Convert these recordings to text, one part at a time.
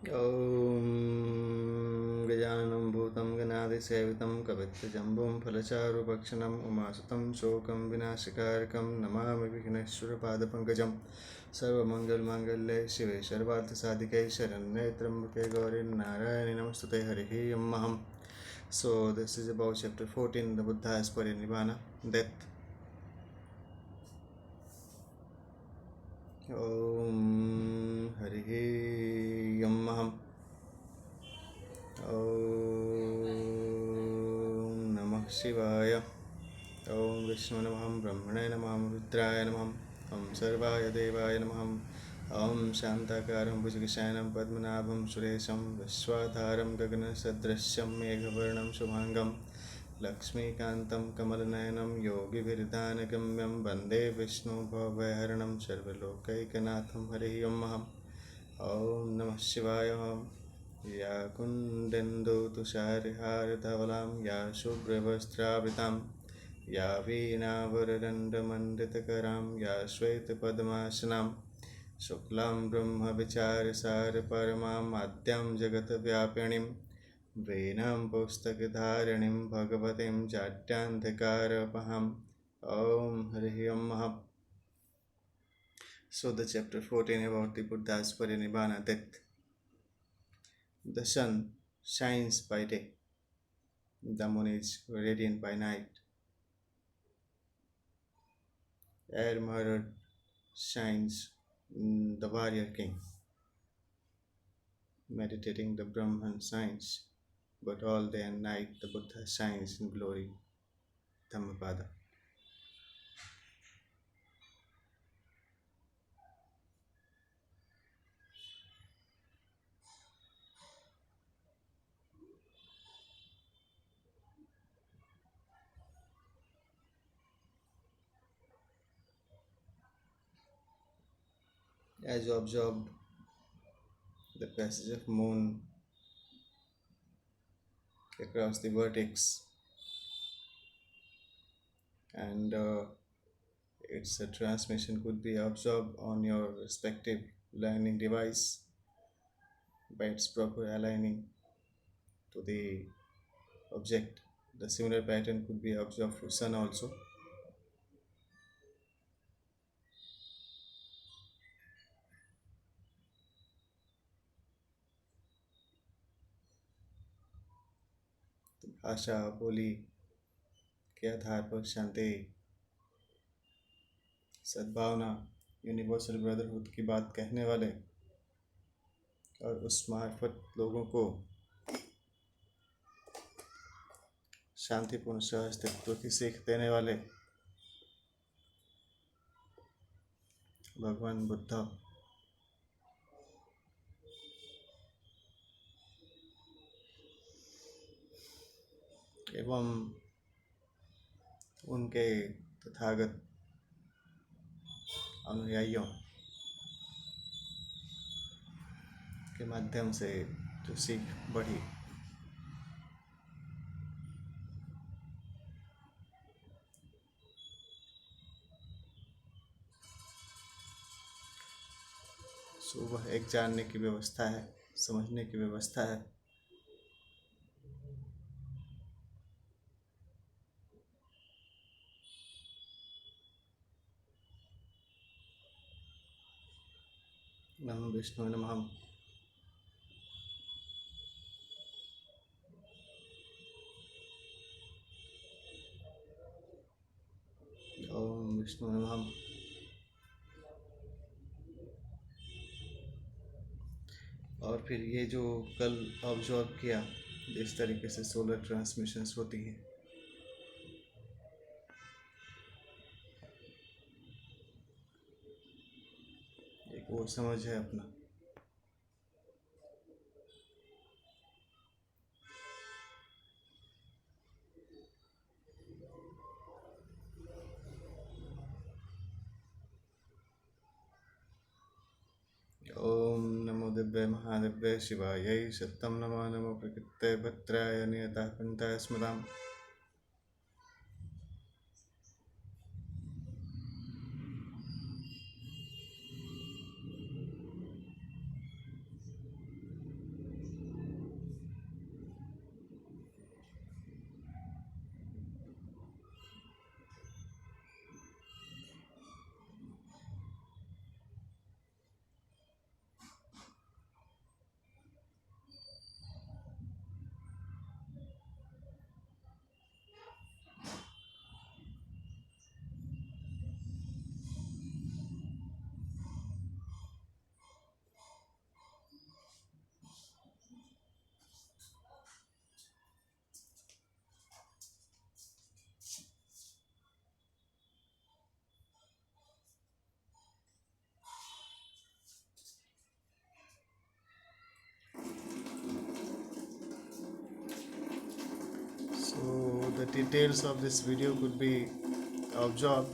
ॐ गजाननं भूतं गणाधिसेवितं कपित्थजम्बुं फलचारुभक्षणम् उमासुतं शोकं विनाशकारकं नमामि विघ्नेश्वरपादपङ्कजं सर्वमङ्गलमाङ्गल्ये शिवे सर्वार्थसाधिके शरण्ये त्र्यम्बके गौरी नारायणि नमस्तुते हरिः अहम्. So this is about chapter 14, the Buddha as Parinibbana, death. Om Harihi Yammaham. Om Namah Shivaya. Om Vishnu Namah Brahmane Namah Rudraya Namah Om Sarvaya Devaya Namah Om Shantakaram Bhujagasayanam Padmanabham Suresham Vishwadharam Gagana Sadrasyam Meghavarnam Shubhangam लक्ष्मीकान्तं कमलनयनं योगिभिर्ध्यानगम्यं वन्दे विष्णुभवभयहरणं सर्वलोकैकनाथं हरिः ओम्. ॐ नमः शिवाय. या कुन्देन्दुतुषारहारधवलां या शुभ्रवस्त्रावृतां या वीणावरदण्डमण्डितकरां या श्वेतपद्मासनां शुक्लां ब्रह्मविचारसारपरमां आद्यां जगद्व्यापिनीं वेनां पुस्तकधारिणीं भगवतीं जाड्यान्धकारपहां. Om Harihi Om. So the chapter 14 about the Buddha's Parinibbana, death. The sun shines by day, the moon is radiant by night. Air mirrored shines the warrior king, meditating the Brahman science, but all day and night the Buddha shines in glory, Dhammapada. As you observe the passage of moon across the vertex and its transmission could be observed on your respective learning device by its proper aligning to the object. The similar pattern could be observed for sun also. भाषा बोली के आधार पर शांति सद्भावना universal brotherhood की बात कहने वाले और उस मार्फत लोगों को शांतिपूर्ण सहअस्तित्व की सीख देने वाले भगवान बुद्ध एवं उनके तथागत अनुयायियों के माध्यम से जो सीख बढ़ी सो वह एक जानने की व्यवस्था है, समझने की व्यवस्था है. नमो विष्णु नमः. ओम विष्णु नमः. और फिर ये जो कल ऑब्जर्व किया जिस तरीके से सोलर ट्रांसमिशंस होती हैं, एक वो समझ है अपना. ओम नमो दिव्य महादिव्य शिवायै सत्यं नमो नमो प्रकृते भद्राय नियतः पंथः स्मृताम्. the details of this video could be absorbed.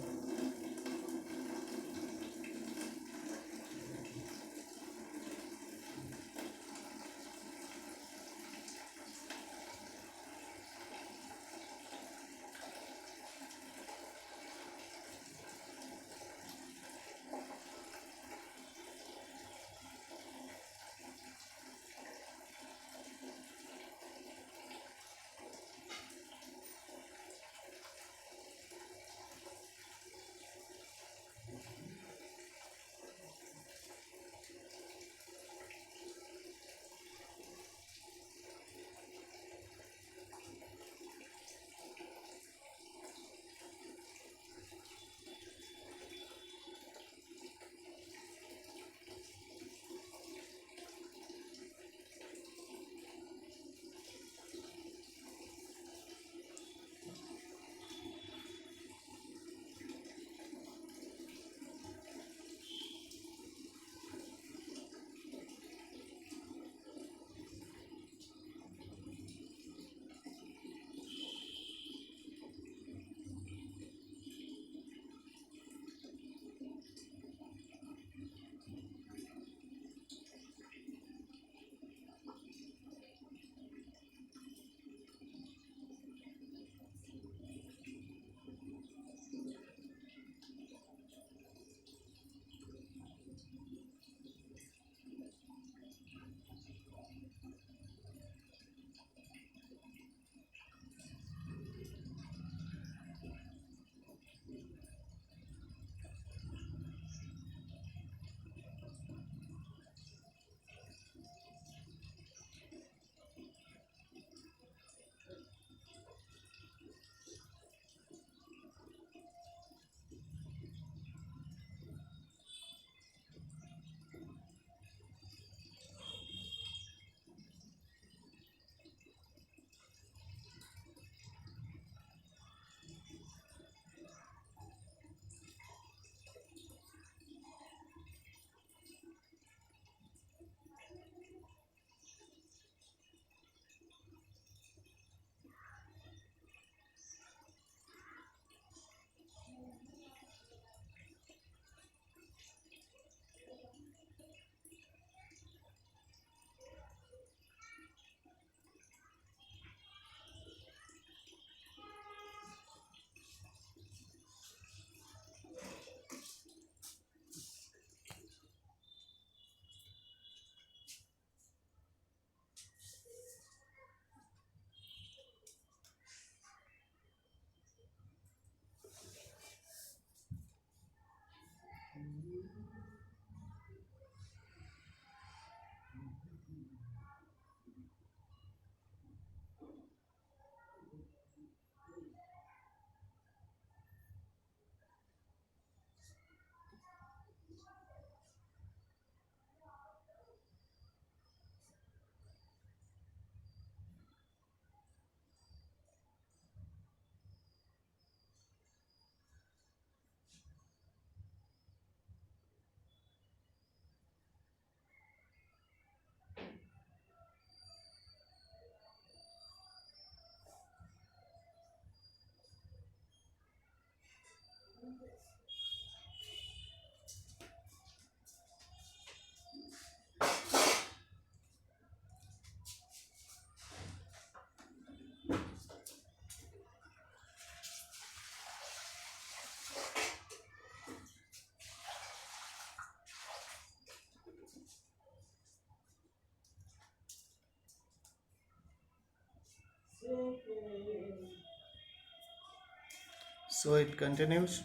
So it continues.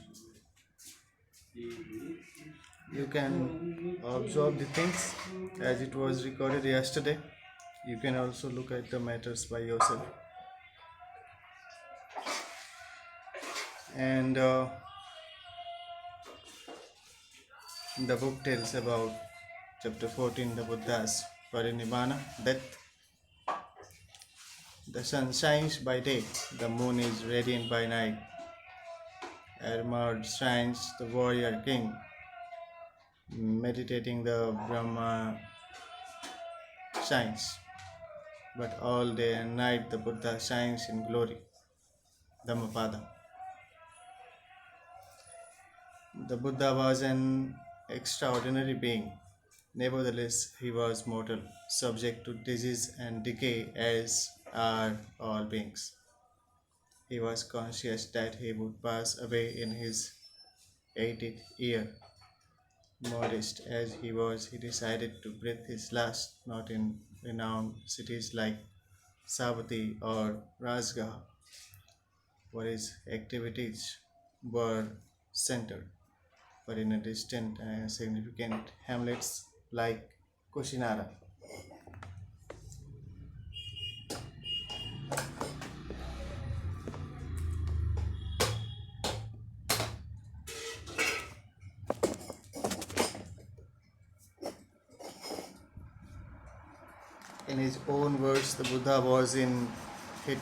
You can observe the things as it was recorded yesterday. You can also look at the matters by yourself. And the book tells about chapter 14, the Buddha's Parinibbana, death. The sun shines by day, the moon is radiant by night. Armored shines the warrior king, meditating the Brahma shines. But all day and night the Buddha shines in glory. Dhammapada. The Buddha was an extraordinary being. Nevertheless, he was mortal, subject to disease and decay as are all beings. He was conscious that he would pass away in his 80th year. Modest as he was, he decided to breathe his last not in renowned cities like Savatthi or Rajgah, where his activities were centered, but in a distant and significant hamlets like Kushinara. In his own words, the Buddha was in hit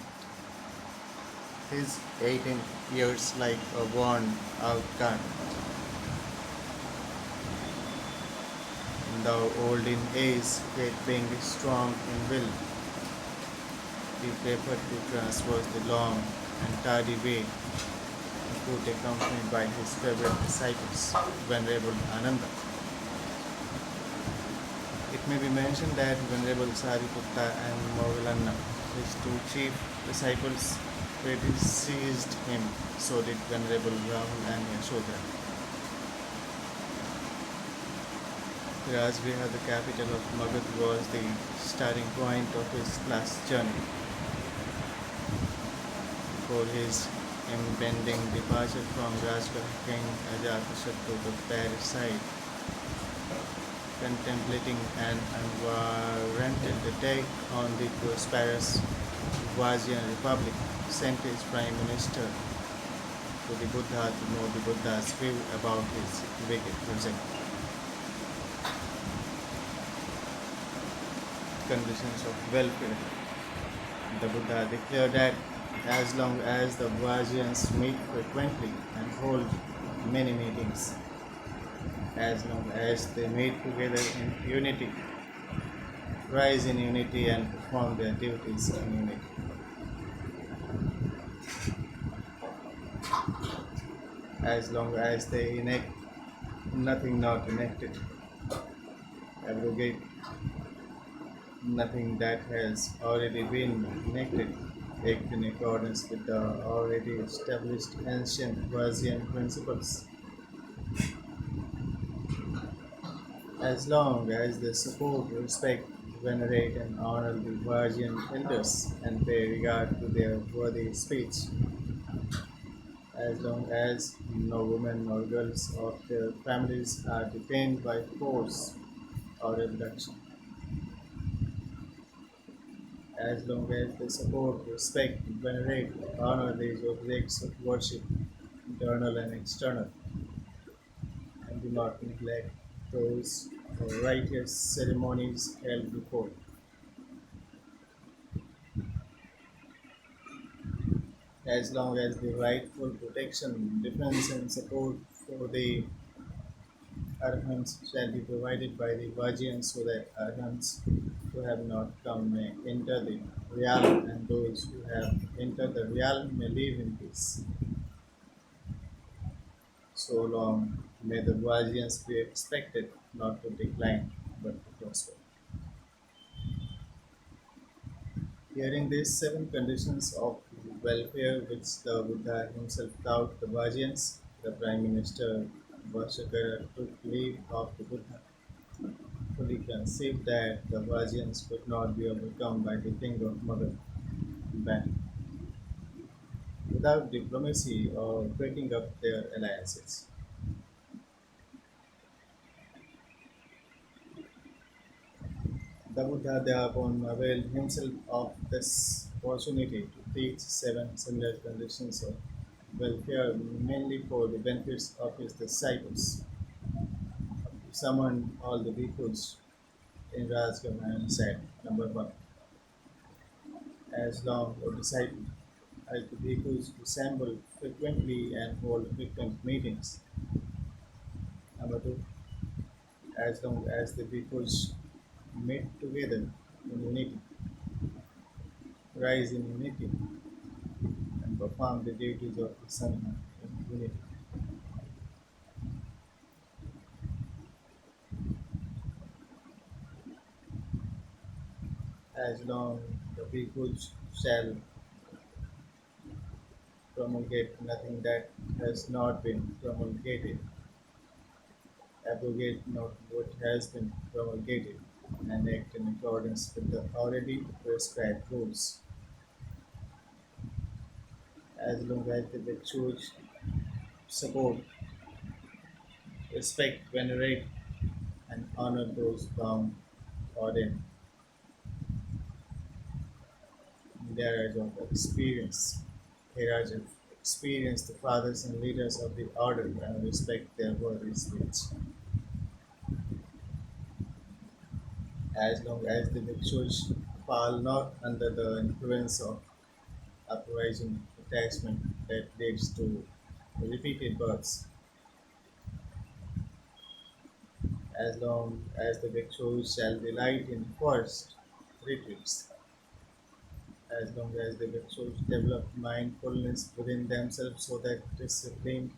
his 18 years like a worn out car, though old in age, yet being strong in will. He preferred to traverse the long and tardy way on foot accompanied by his favorite disciples, Venerable Ananda. It may be mentioned that Venerable Sariputta and Moggallana, his two chief disciples, predeceased him, so did Venerable Rahul and Yashodhara. Rajgriha, the capital of Magad, was the starting point of his last journey. For his impending departure from Rajgriha, King Ajatashattu, the parasite, contemplating an unwarranted attack on the prosperous Vajrayan Republic, sent his Prime Minister to the Buddha to know the Buddha's view about his wicked project. Conditions of welfare. The Buddha declared that as long as the Vajrayans meet frequently and hold many meetings, as long as they meet together in unity, rise in unity, and perform their duties in unity, as long as they enact nothing not enacted, abrogate nothing that has already been enacted, act in accordance with the already established ancient Vajrayana principles, as long as they support, respect, venerate, and honor the Vajrayana elders and pay regard to their worthy speech, as long as no women or girls of their families are detained by force or abduction, as long as they support, respect, venerate, honor these objects of worship, internal and external, and do not neglect those righteous ceremonies held before, as long as the rightful protection, defense, and support for the arhants shall be provided by the Vajrayans so that arhants who have not come may enter the realm and those who have entered the realm may live in peace. So long may the Vajrayans be expected not to decline but to prosper. Hearing these seven conditions of welfare which the Buddha himself taught the Vajrayans, the Prime Minister Vashakara took leave of the Buddha, fully conceived that the Vajrayans could not be overcome by the king of Magad, Ban, without diplomacy or breaking up their alliances. The Buddha thereupon availed himself of this opportunity to teach seven similar conditions of welfare, mainly for the benefits of his disciples. He summoned all the bhikkhus in Rajgama and said, Number one, as long, O disciple, as the bhikkhus assemble frequently and hold frequent meetings. Number two, as long as the bhikkhus meet together in unity, rise in unity, and perform the duties of the Sangha in unity. As long the bhikkhus shall promulgate nothing that has not been promulgated, abrogate not what has been promulgated, and act in accordance with the already prescribed rules. As long as the bhikkhus support, respect, venerate, and honor those bound ordained in their age of experience. Whereas experience the fathers and leaders of the order and respect their worthy speech. As long as the bhikshus fall not under the influence of uprising attachment that leads to repeated births, as long as the bhikshus shall delight in forest retreats, as long as the bhikshus develop mindfulness within themselves so that disciplined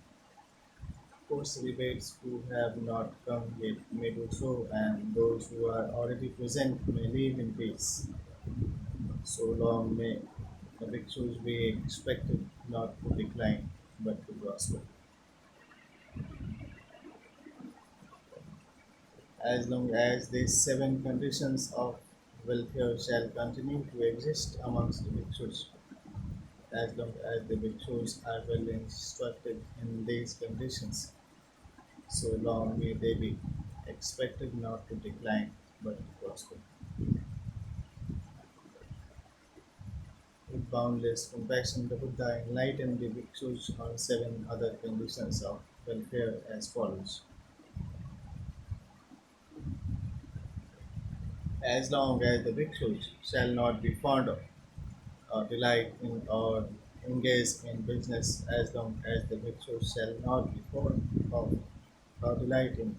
co-celibates who have not come yet may do so, and those who are already present may live in peace. So long may the bhikshus be expected not to decline but to prosper. As long as these seven conditions of welfare shall continue to exist amongst the bhikshus, as long as the bhikshus are well instructed in these conditions, so long may they be expected not to decline but to prosper. With boundless compassion, the Buddha enlightened the bhikshus on seven other conditions of welfare as follows. As long as the bhikshus shall not be fond of, or delight in, or engage in business, as long as the bhikshus shall not be fond of, or delight in,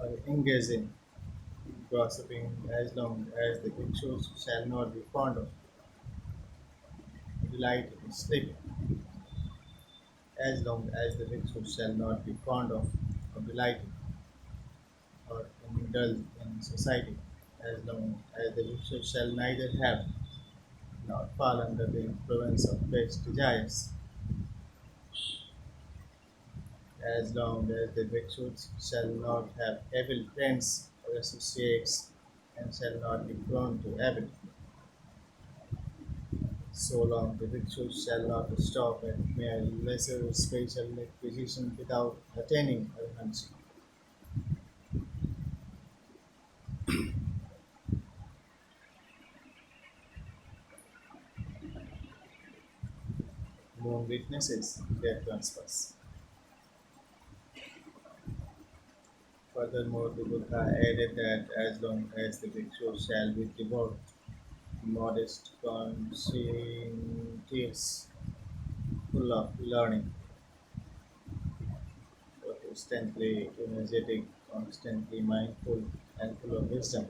or engage in gossiping, as long as the bhikshus shall not be fond of, delight in sleeping, as long as the bhikshus shall not be fond of, or delight in, or indulge in society, as long as the bhikshus shall neither have nor fall under the influence of base desires, as long as the bhikshus shall not have evil friends or associates and shall not be prone to evil, so long the bhikshus shall not stop at mere lesser spiritual acquisition without attaining arhancy. Moon witnesses their transfers. Furthermore, the Buddha added that as long as the bhikshus shall be devout, modest, conscientious, full of learning, constantly energetic, constantly mindful, and full of wisdom,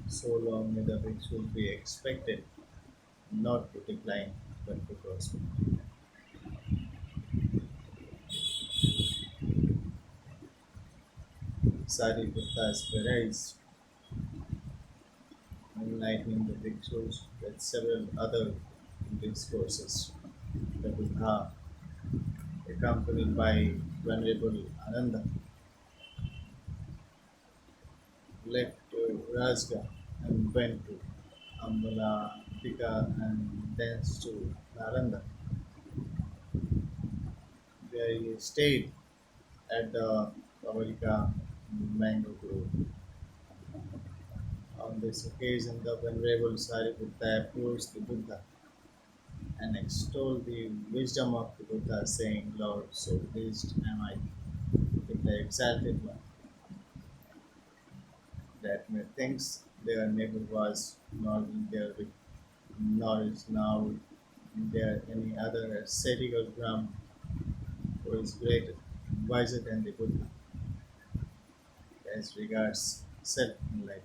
so long may the bhikshus be expected not to decline but to prosper. Sariputta's parades, enlightening the bhikshus with several other discourses. The Buddha, accompanied by Venerable Ananda, left to Rajga and went to Ambalatika and thence to Nalanda, where he stayed at the Pavalika mango grove. On this occasion, the Venerable Sariputta approached the Buddha and extolled the wisdom of the Buddha, saying, Lord, so pleased am I with the exalted one, that methinks there never was, nor will there be, nor is now there any other ascetic or Brahmin who is greater, wiser than the Buddha as regards self enlightenment.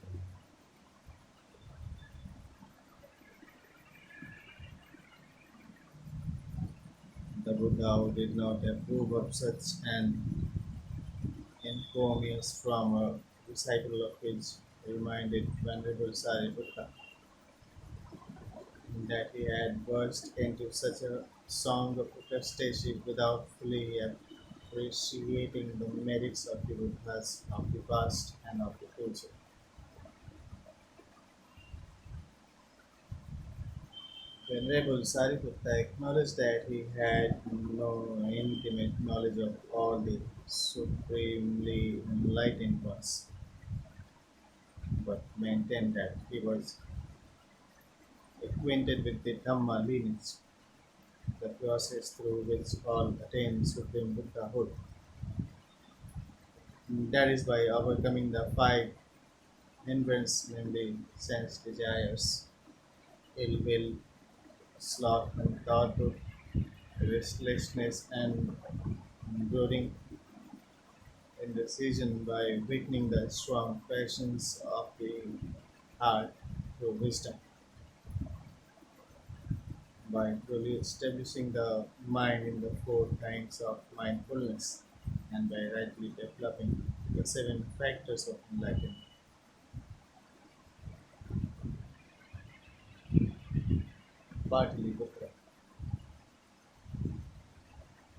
Buddha who did not approve of such an encomiums from a disciple of his reminded Venerable Sariputta that he had burst into such a song of apostasy without fully appreciating the merits of the Buddhas of the past and of the future. Venerable Sariputta acknowledged that he had no intimate knowledge of all the supremely enlightened ones, but maintained that he was acquainted with the Dhamma lineage, the process through which all attain supreme Buddhahood. That is by overcoming the five hindrances, namely sense desires, ill will, sloth and thought, restlessness and brooding indecision by weakening the strong passions of the heart through wisdom, by truly establishing the mind in the four kinds of mindfulness, and by rightly developing the seven factors of enlightenment. Pataliputra,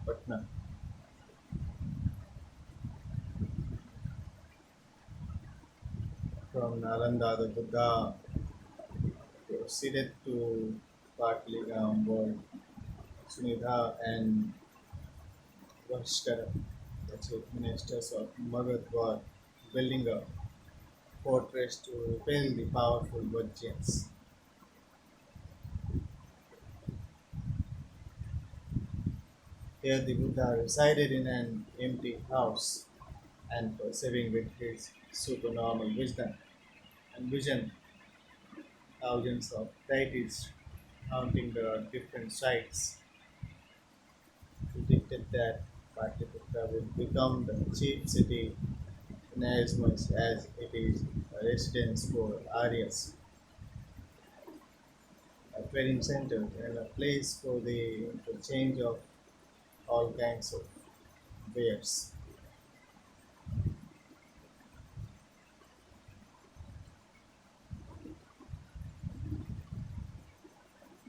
Patna. From Nalanda, the Buddha proceeded to Patligam, where Sunidha and Vaskara, the chief ministers of Magad, were building a fortress to repel the powerful Vajjayans. Here the Buddha resided in an empty house and perceiving with his supernormal wisdom and vision thousands of deities haunting the different sites, predicted that Patliputra would become the chief city inasmuch as it is a residence for Aryas, a trading center, and a place for the interchange of all kinds of wares.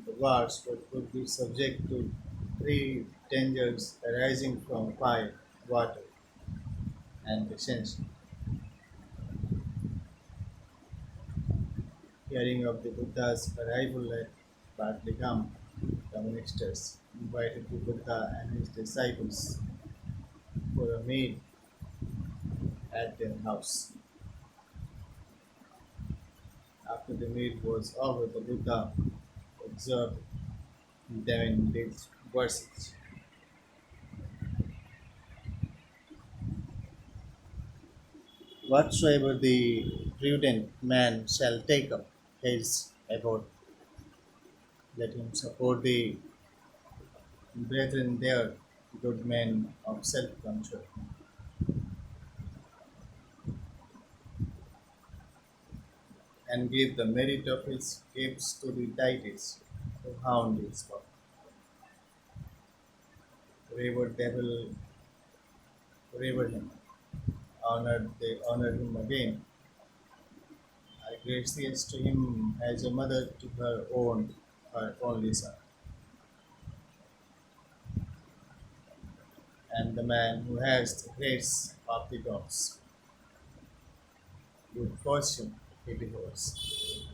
The wars would be subject to three dangers arising from fire, water, and dissension. Hearing of the Buddha's arrival at Patligam, the ministers invited the Buddha and his disciples for a meal at their house. After the meal was over, the Buddha observed them in these verses. Whatsoever the prudent man shall take up his abode, let him support the brethren there, good men of self control, and give the merit of his gifts to the deities who hound his work. Wherever devil revered him, they honored him again, are gracious to him as a mother to her only son. And the man who has the grace of the gods, good fortune he beholds.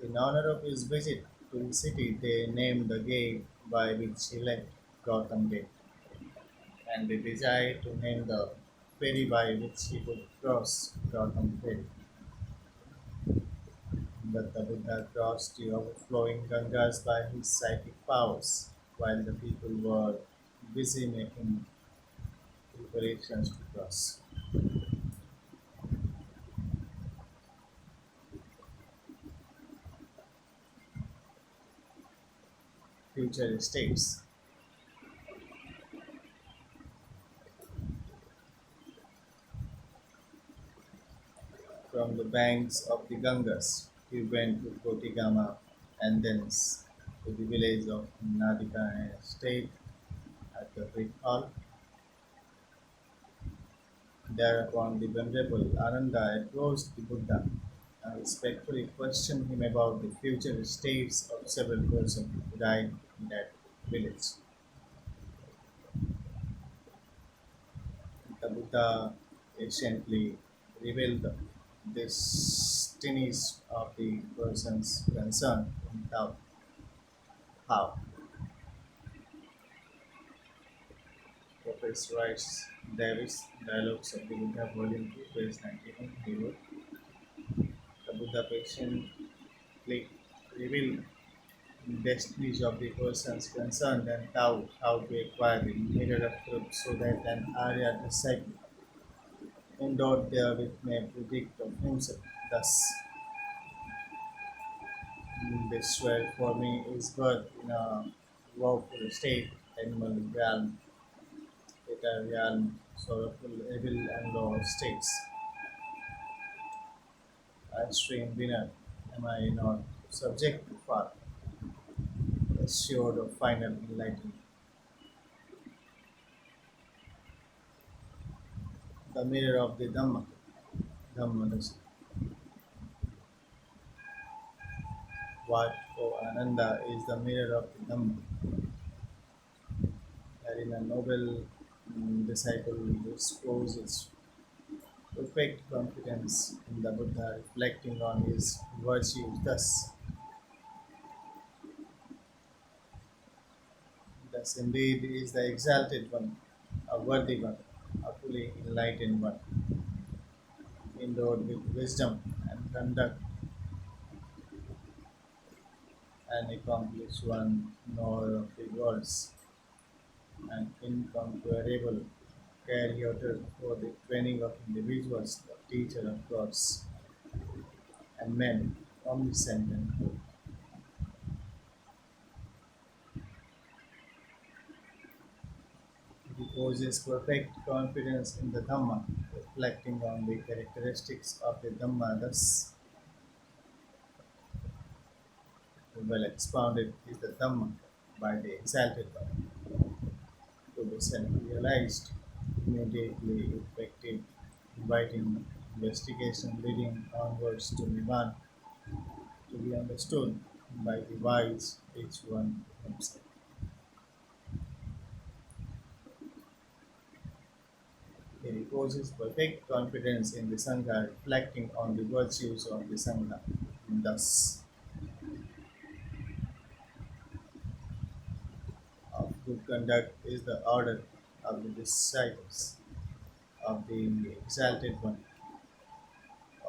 In honor of his visit to the city, they named the gate by which he left Gotham Gate, and they desired to name the ferry by which he would cross Gotham Ferry. But the Buddha crossed the overflowing Gangas by his psychic powers, while the people were busy making preparations to cross. Future states. From the banks of the Gangas, he went to Kotigama, and thence to the village of Nadika and stayed at the great hall. Thereupon the Venerable Ananda approached the Buddha and respectfully questioned him about the future states of several persons who died in that village. The Buddha patiently revealed the destinies of the persons concerned in Tao. How? Professor Rice Davis, Dialogues of the Buddha, Volume 2, page 91, he wrote, the Buddha patiently revealed destinies of the persons concerned and taught how to acquire the mirror of truth so that an Arya disciple endowed therewith may predict of himself. Thus, this world for me is birth in a woeful state, animal realm, theta realm, sorrowful, evil, and low states. I stream winner, am I not subject to fall, assured of final enlightenment? The mirror of the Dhamma, Dhamma Dasa. What, O Ananda, is the mirror of the Dhamma? Wherein a noble disciple discloses perfect confidence in the Buddha, reflecting on his virtues. Thus indeed is the exalted one, a worthy one, a fully enlightened one, endowed with wisdom and conduct, an accomplished one, knower of the words, an incomparable carrier for the training of individuals, the teacher of gods and men, omniscient and good. He possesses perfect confidence in the Dhamma, reflecting on the characteristics of the Dhamma. Thus, well expounded is the Dhamma by the exalted one, to be self-realized, immediately effective, inviting investigation leading onwards to Nibbana, to be understood by the wise, each one himself. He reposes perfect confidence in the Sangha, reflecting on the virtues of the Sangha. Thus, of good conduct is the order of the disciples of the exalted one.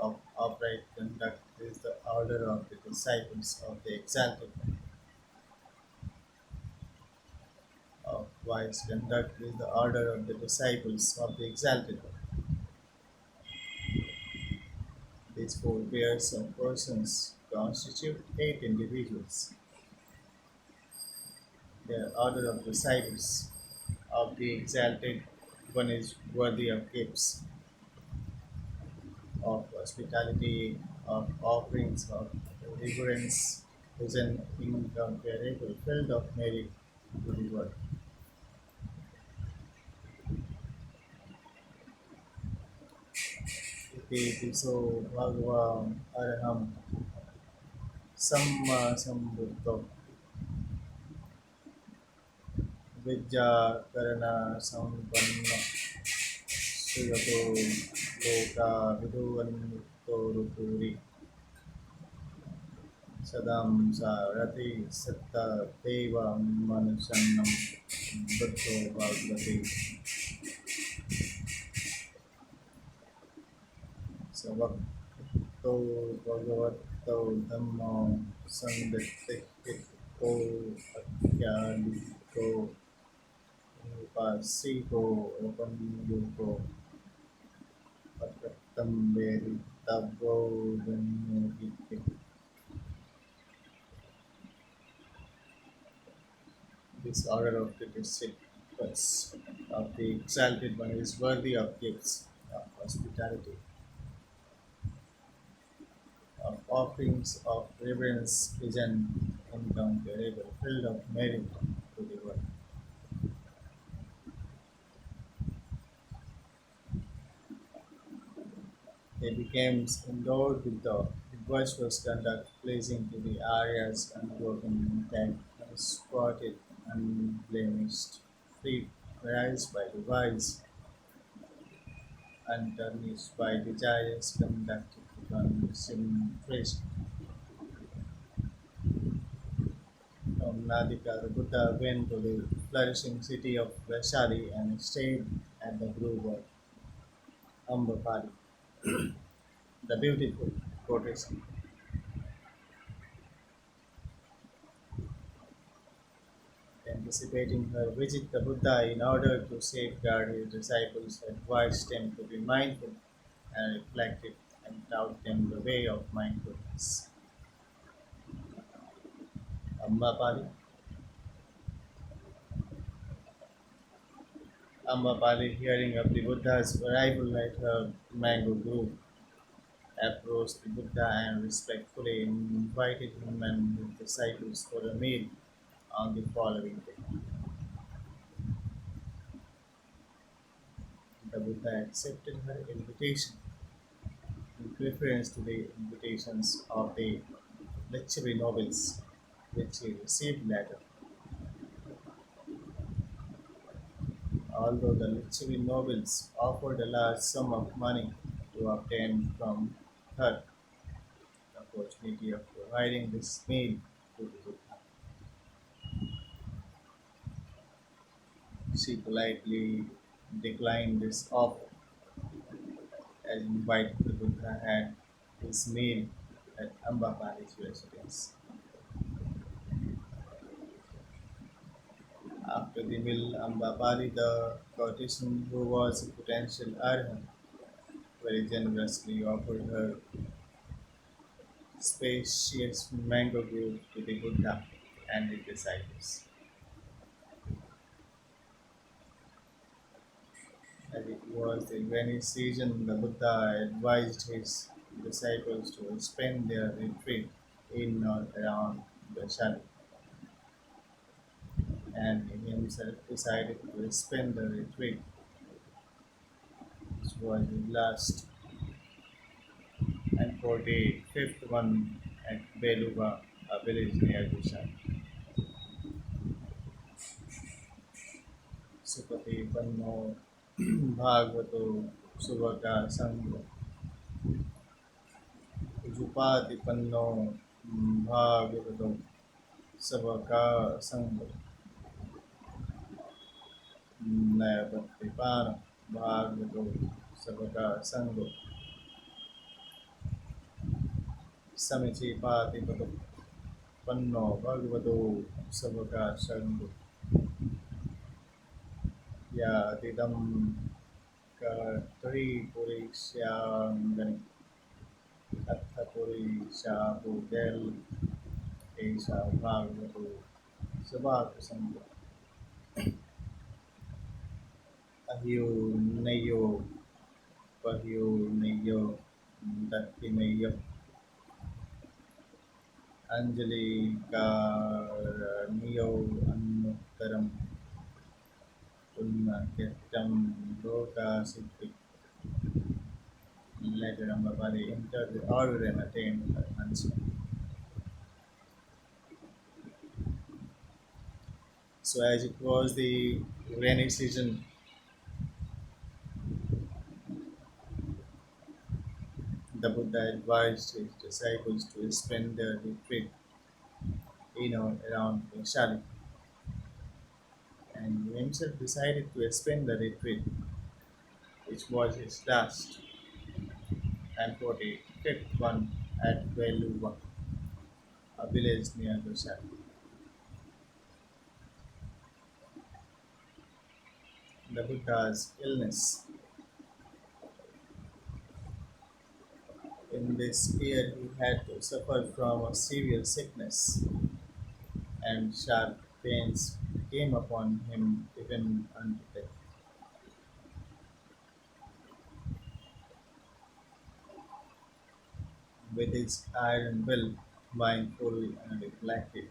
Of upright conduct is the order of the disciples of the exalted one. Of wise conduct is the order of the disciples of the exalted one. These four pairs of persons constitute eight individuals. Their order of disciples of the exalted one is worthy of gifts, of hospitality, of offerings, of reverence, is an incomparable field of merit to the world. Iti piso bhagwan arham samma sambuddho vidya karana sampanna suyato loka viduvanmukto rupuri sadam sarati satta deva manusannam buddho bhagavate savakto bhagavato dhammo sandittikko akyadikko upasiko upanyuko patrattam vedi tabbo vanyogite. This order of the disciples of the exalted one is worthy of gifts, of hospitality, of offerings of reverence is an incomparable field of merit to the world. They became endowed with the virtuous conduct pleasing to the Aryas, unbroken, intact, unspotted, unblemished, free, raised by the wise, untarnished by desires, conducted to concentration. From Nadika, the Buddha went to the flourishing city of Vaishali and stayed at the grove of Ambapali, the beautiful quotation. Anticipating her visit, the Buddha, in order to safeguard his disciples, advised them to be mindful and reflective and taught them the way of mindfulness. Ambapali. Ambapali, hearing of the Buddha's arrival at her mango grove, approached the Buddha and respectfully invited him and his disciples for a meal on the following day. The Buddha accepted her invitation in preference to the invitations of the Lichavi nobles, which he received later. Although the Lichavi nobles offered a large sum of money to obtain from her the opportunity of providing this meal to the Buddha, she politely declined this offer as invited the Buddha had his meal at Ambapali's residence. After the meal, Ambapali, the courtesan who was a potential arhat, very generously offered her spacious mango grove to the Buddha and his disciples. As it was the rainy season, the Buddha advised his disciples to spend their retreat in or around Vaishali, and he himself decided to spend the retreat, which was the last and 45th one at Beluga, a village near Vaishali. सुपति पन्नो भागवतो सुबका संग जुपाति पन्नो भागवतो सबका संग नयपत्तिपान भागवतो सबका संग समिति पाति पन्नो भगवतो सबका संग या अतिदम त्रिपुरीश्याङ्गनि अत्थपुरीशाहुदेल एषा भागवतो सभाप्रसङ्ग Ahio नय्यो पह्यो नय्यो दत्तिमेय्यो अञ्जलिकारणीयो अन्नुत्तरं पुण्यतीर्थं लोकासिद्धि. Later Ambapali entered the order and attained her huntsman. So as it was the rainy season, the Buddha advised his disciples to spend their retreat in or around Vaishali, and he himself decided to spend the retreat, which was his last and 45th one at Veluva, a village near Vaishali. The Buddha's illness. In this year, he had to suffer from a severe sickness, and sharp pains came upon him even unto death. With his iron will, mindful and reflective,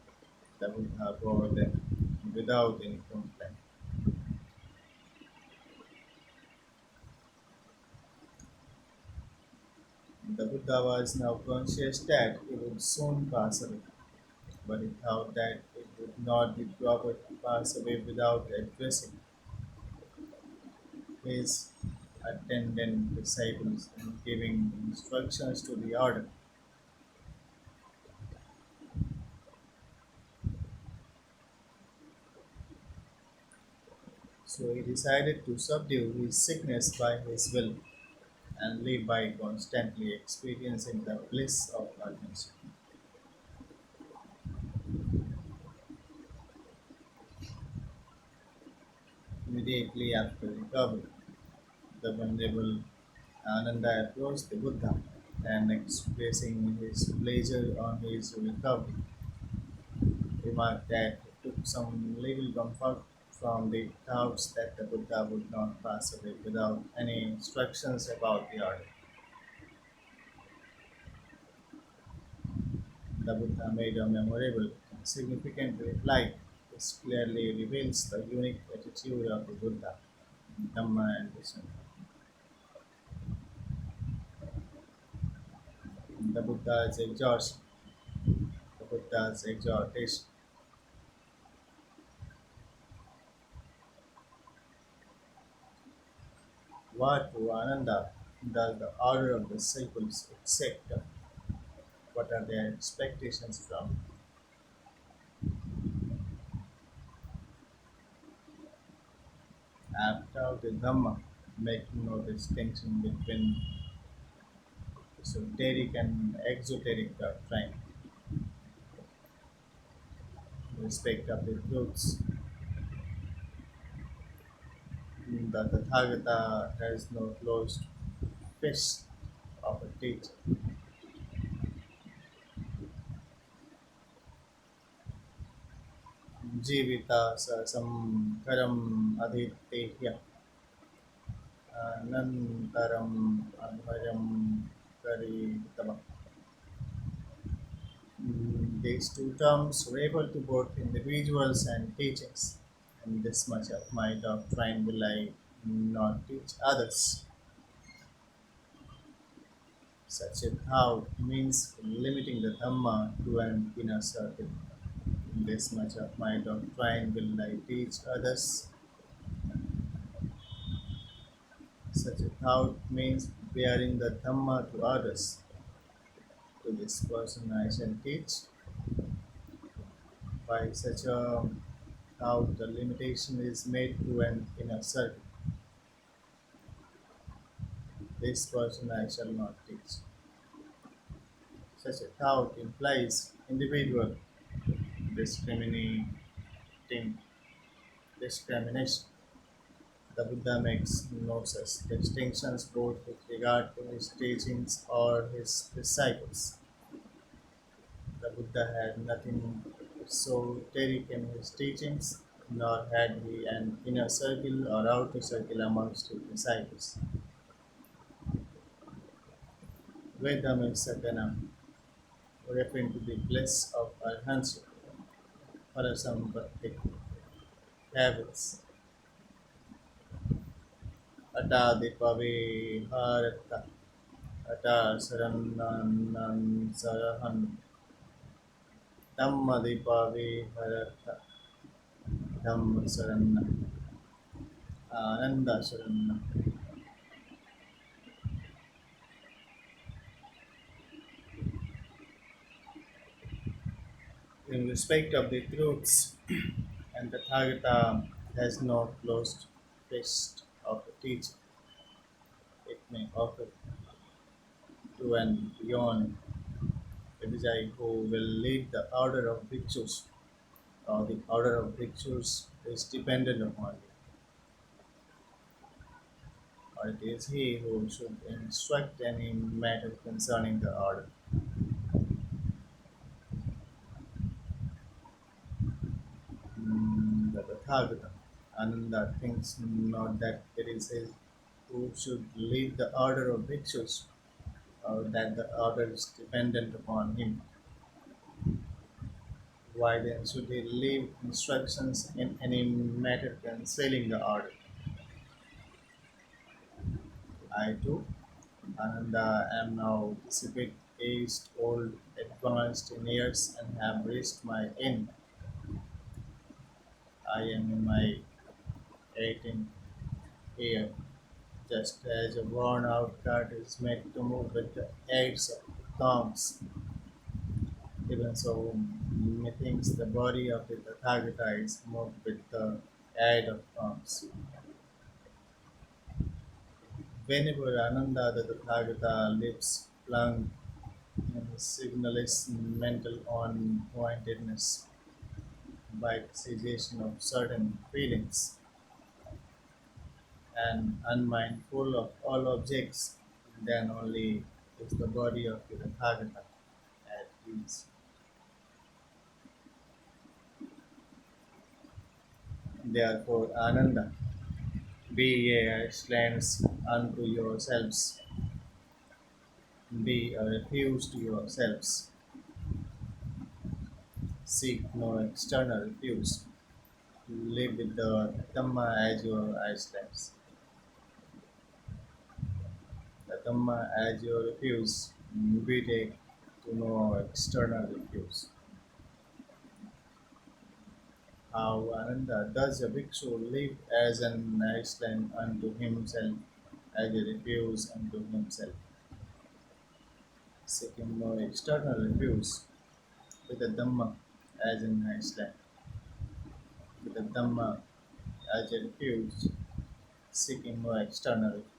the Buddha bore them without any complaint. The Buddha was now conscious that he would soon pass away, but he thought that it would not be proper to pass away without addressing his attendant disciples and giving instructions to the order. So he decided to subdue his sickness by his will and live by constantly experiencing the bliss of partnership. Immediately after recovery, the Venerable Ananda approached the Buddha and expressing his pleasure on his recovery, remarked that he took some little comfort from the doubts that the Buddha would not pass away without any instructions about the order. The Buddha made a memorable and significant reply. This clearly reveals the unique attitude of the Buddha, Dhamma and Vishnu. The Buddha's exhortation, the Buddha's exhortation. What to Ananda does the order of disciples accept? What are their expectations from? After the Dhamma, making no distinction between esoteric and exoteric doctrine, respect of the truths. The Tathagata has no closed fist of a teacher. Jivita sasam karam aditya anantaram adhayam karitava. These two terms refer to both individuals and teachings. And this much of my doctrine will I not teach others. Such a thought means limiting the Dhamma to an inner circle. This much of my doctrine will I teach others. Such a thought means bearing the Dhamma to others. To this person I shall teach. By such a thought, the limitation is made to an inner circle. This person I shall not teach. Such a thought implies individual discriminating discrimination. The Buddha makes no such distinctions both with regard to his teachings or his disciples. The Buddha had nothing esoteric in his teachings, nor had he an inner circle or outer circle amongst his disciples. Vedam is Satanam, referring to the bliss of arhanship, parasampatti, habits, atadipaviharata, atasarannan sarahan, dhammadipaviharata, dhammasaranna, anandasaranna. In respect of the truths, and the Tathagata has no closed fist of a teacher. It may offer to and beyond a Vijay who will lead the order of bhikshus, or the order of bhikshus is dependent upon it, or it is he who should instruct any matter concerning the order. The Tathagata, Ananda thinks not that it is he who should lead the order of bhikshus, or that the order is dependent upon him. Why then should he leave instructions in any matter cancelling the order? I too, Ananda, am now disciplined, aged, old, advanced in years, and have reached my end. I am in my 18th year, just as a worn out cart is made to move with the aids of tongs. Even so, methinks the body of the Tathagata is moved with the aid of tongs. Whenever Ananda the Tathagata lives flung in signalist mental on pointedness by the cessation of certain feelings and unmindful of all objects, then only is the body of the Tathagata at ease. Therefore, Ananda, be ye slaves unto yourselves, be a refuge to yourselves, seek no external refuge, live with the Dhamma as your islands, the Dhamma as your refuge, be take to no external refuge. How Ananda does a bhikshu live as an island unto himself, as a refuge unto himself, seeking no external refuge, with the Dhamma as an island, with the Dhamma as a refuge, seeking no external refuge.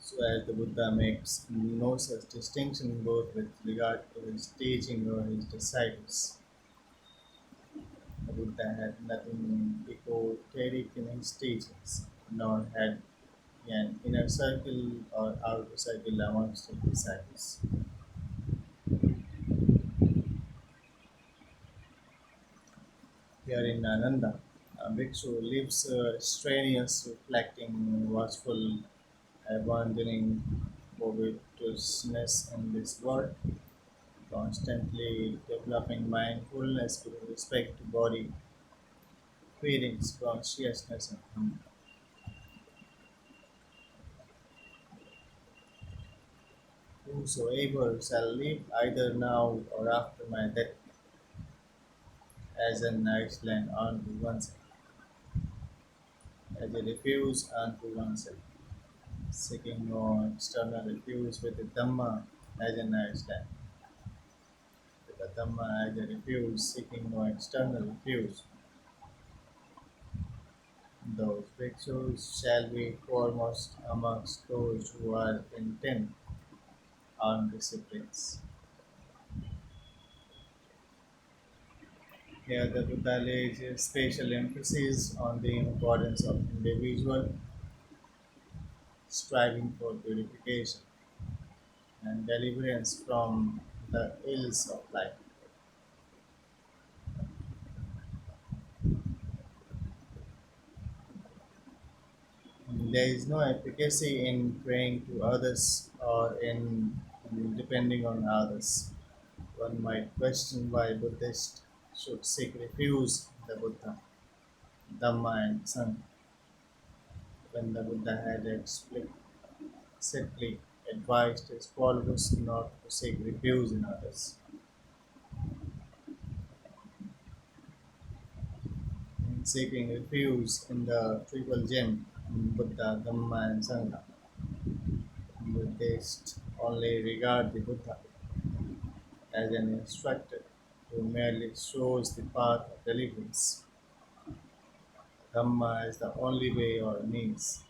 So as the Buddha makes no such distinction both with regard to his teaching or his disciples. The Buddha had nothing esoteric in his teachings, nor had he an inner circle or outer circle amongst his disciples. Here in Ananda, a bhikshu lives strenuous, reflecting, watchful, abandoning covetousness in this world, constantly developing mindfulness with respect to body, feelings, consciousness, and hunger. Whosoever shall live either now or after my death as an island unto oneself, as a refuge unto oneself, seeking no external refuge with the Dhamma as an island, with the Dhamma as a refuge, seeking no external refuge, those bhikshus shall be foremost amongst those who are intent on disciplines. Here the Buddha lays a special emphasis on the importance of individual striving for purification and deliverance from the ills of life. There is no efficacy in praying to others or in depending on others. One might question why Buddhists should seek refuge in the Buddha, Dhamma, and Sangha when the Buddha had explicitly advised his followers not to seek refuge in others. In seeking refuge in the triple gem, Buddha, Dhamma, and Sangha, Buddhists only regard the Buddha as an instructor who merely shows the path of deliverance. Dhamma is the only way or means.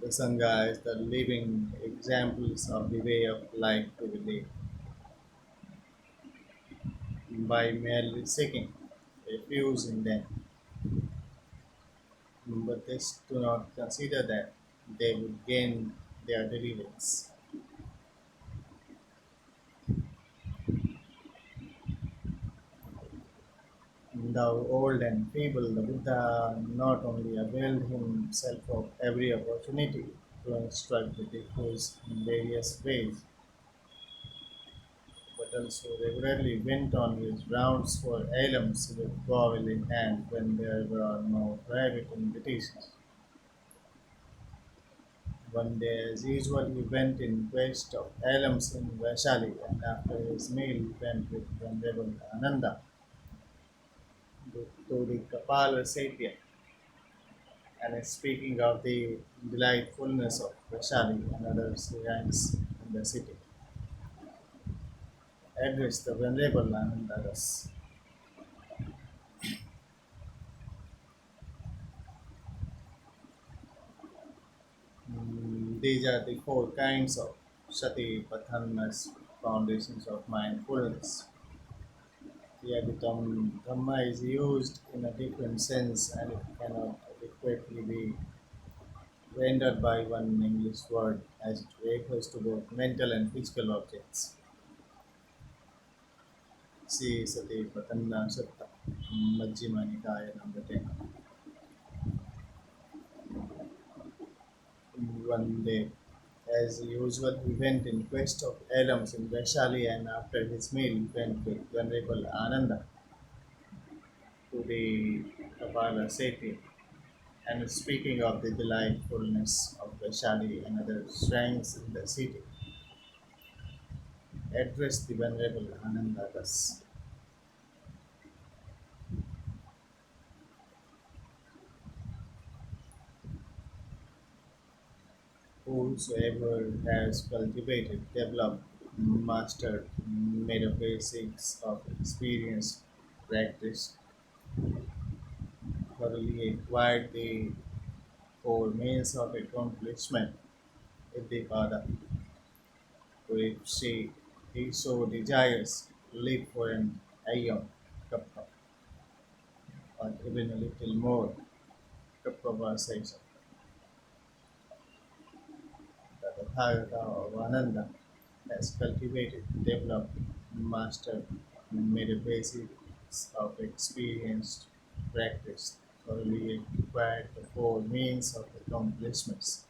The Sangha is the living examples of the way of life to be lived. By merely seeking refuge in them, Buddhists do not consider that they would gain their deliverance. Though old and feeble, the Buddha not only availed himself of every opportunity to instruct the bhikkhus in various ways, but also regularly went on his rounds for alms with bowl in hand when there were no private invitations. One day, as usual, he went in quest of alms in Vaishali, and after his meal went with Venerable Ananda to the Kapala Satya. And speaking of the delightfulness of Vaishali and other shrines in the city, addressed the Venerable Ananda thus. These are the four kinds of Sati Pathanas, foundations of mindfulness. Here the term Dhamma is used in a different sense and it cannot adequately be rendered by one English word as it refers to both mental and physical objects. See Sati Patanna Sutta, Majjhima Nikaya number 10. One day, as usual, he went in quest of alms in Vaishali and after his meal went with Venerable Ananda to the Kapala Seti. And speaking of the delightfulness of Vaishali and other shrines in the city, addressed the Venerable Ananda thus. Whosoever has cultivated, developed, mastered, metaphysics of experience, practiced, thoroughly acquired the four means of accomplishment, Iddhipada, to if he so desires, live for an aeon, Kappa, or even a little more, Kappa says, that the Tathagata of Ananda has cultivated, developed, mastered, and made a basis of experienced practice, thoroughly acquired the four means of accomplishments.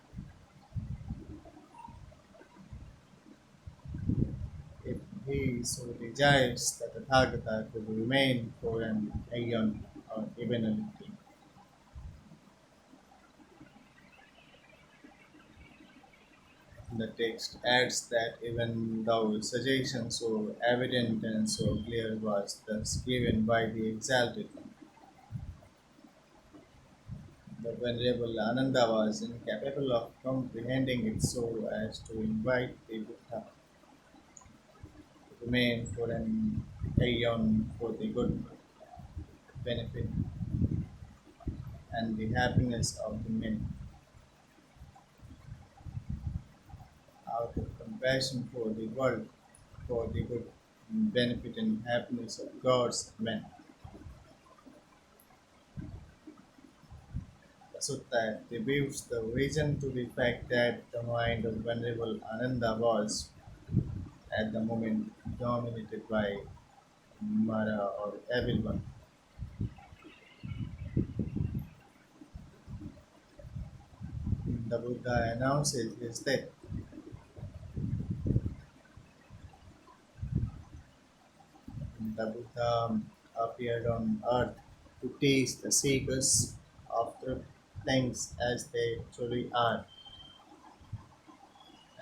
If he so desires that the Tathagata could remain for an aeon or even a little. The text adds that even though suggestion so evident and so clear was thus given by the exalted one, the Venerable Ananda was incapable of comprehending it so as to invite the Buddha to remain for an aeon for the good benefit and the happiness of the many, out of compassion for the world, for the good benefit and happiness of God's men. The sutta attributes the reason to the fact that the mind of Venerable Ananda was, at the moment, dominated by Mara or evil one. The Buddha announces his death. The Buddha appeared on earth to teach the seekers of truth things as they truly are,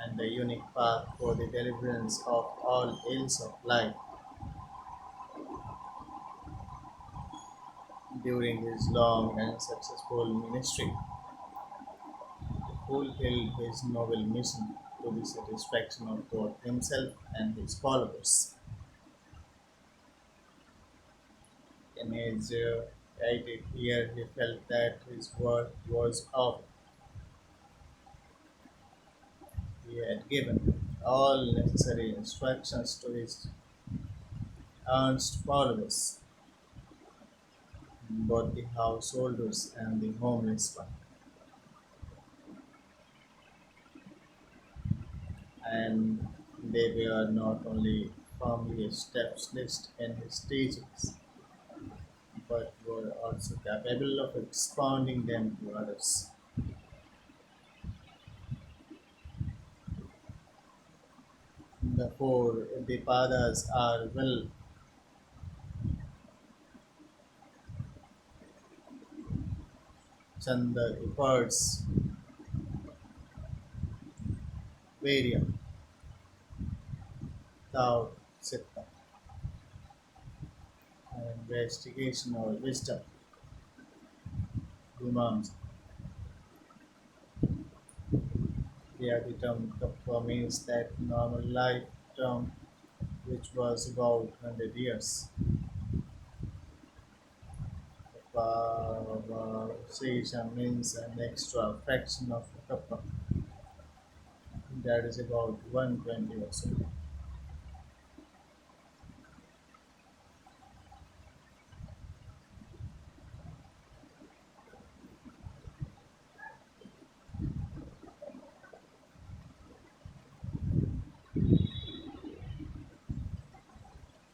and the unique path for the deliverance of all ills of life. During his long and successful ministry, he fulfilled his noble mission to the satisfaction of both himself and his followers. In his 80th year, he felt that his work was over. He had given all necessary instructions to his ernest followers, both the householders and the homeless one, and they were not only firmly established in his teachings, but were also capable of expounding them to others. The four Dipadas are well Chandra efforts, Virya, Tao, Siddha, and investigation or wisdom, Imams. The term Kappa means that normal life term which was about 100 years. Kappa Sesha means an extra fraction of Kappa, that is about 120 or so.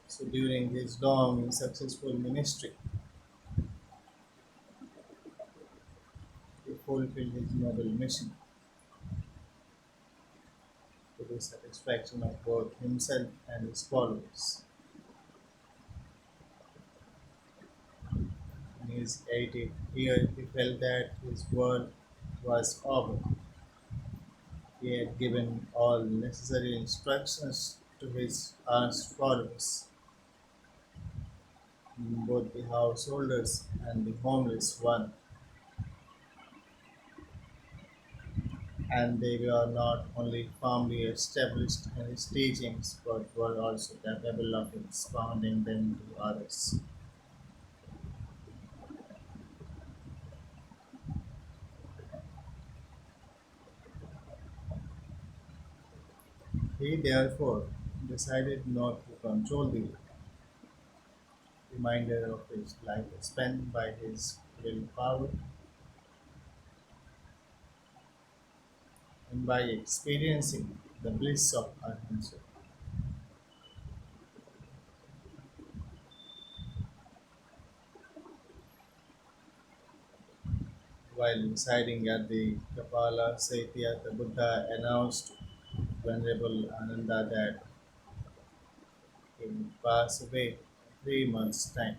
So during his long successful ministry, he fulfilled his noble mission to the satisfaction of both himself and his followers. In his 80th year, he felt that his work was over. He had given all necessary instructions to his asked followers, both the householders and the homeless one, and they were not only firmly established in his teachings but were also capable of expounding them to others. He therefore decided not to control the remainder of his life spent by his willpower and by experiencing the bliss of ahimsa. While residing at the Kapala Saitya, the Buddha announced to Venerable Ananda that he would pass away in 3 months' time.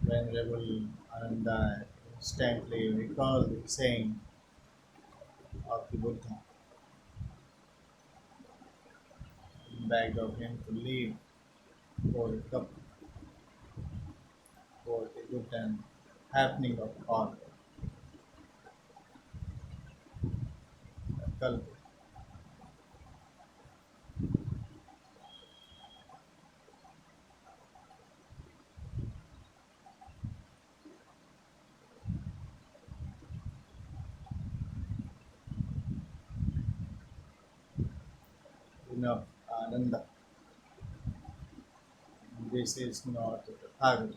Venerable Ananda instantly recalled the saying of the Buddha and begged of him to leave for a cup for the good and happening of all. Kalpa. Enough, Ananda. This is not the Tathagata.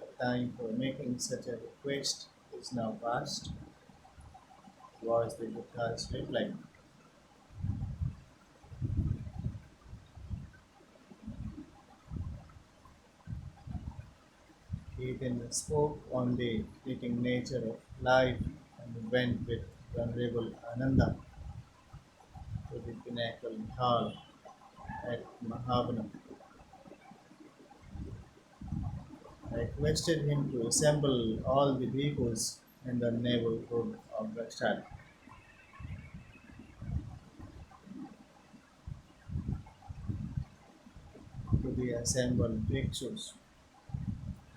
The time for making such a request is now past, was the Buddha's reply. He then spoke on the fleeting nature of life and went with Venerable Ananda to the pinnacle hall at Mahavanam. I requested him to assemble all the bhikkhus in the neighborhood of Vaishali. To the assembled bhikshus,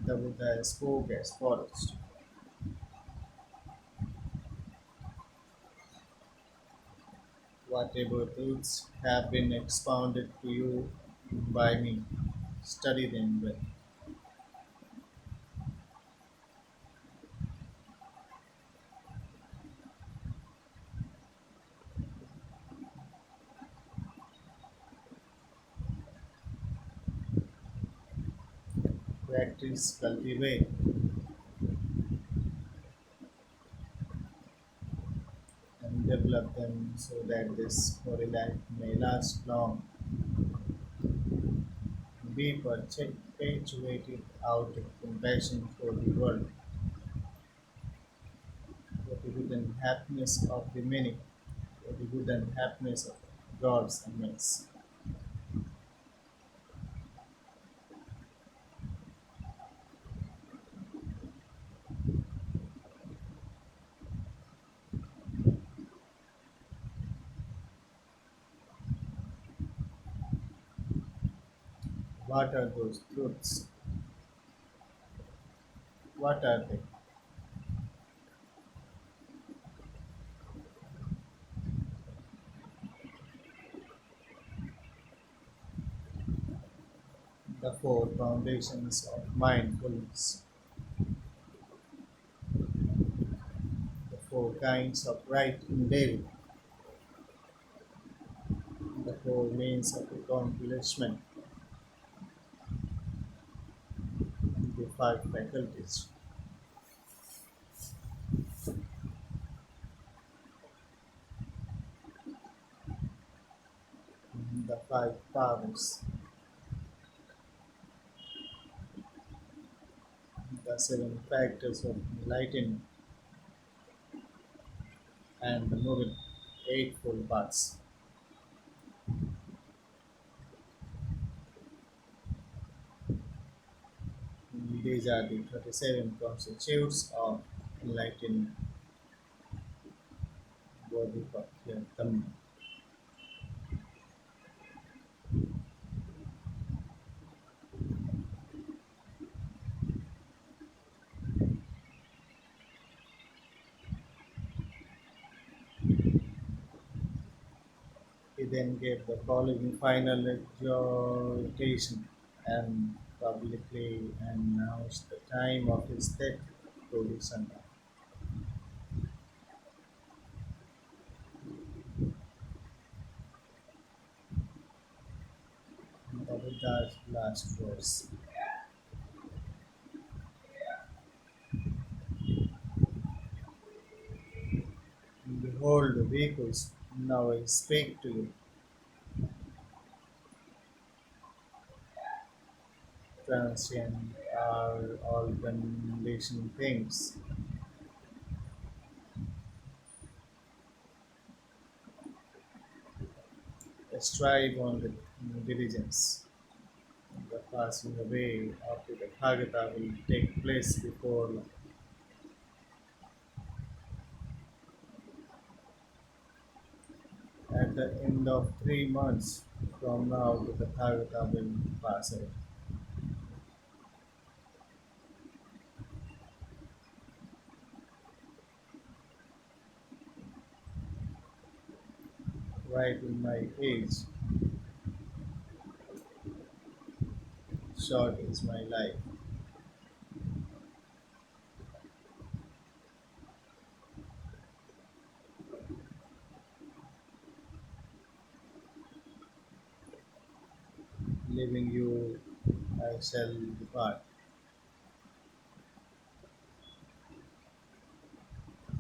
the Buddha spoke as follows. Whatever truths have been expounded to you by me, study them well. Practice, cultivate, and develop develop them so that this holy life may last long, be perpetuated out of compassion for the world, for the good and happiness of the many, for the good and happiness of gods and men. What are those truths? What are they? The four foundations of mindfulness, the four kinds of right in living, the four means of accomplishment, the five faculties, the five powers, the seven factors of enlightenment, and the moving eightfold paths. These are the 37 constitutes of enlightened Bodhisattva. He then gave the following final exhortation and publicly announced the time of his death to the sun. The Buddha's last verse. Behold, vehicles, now I speak to you, transient are all conditioned things. Strive on the diligence. The passing away of the Tathagata will take place before long. At the end of 3 months from now, the Tathagata will pass away. Right in my age, short is my life. Leaving you, I shall depart.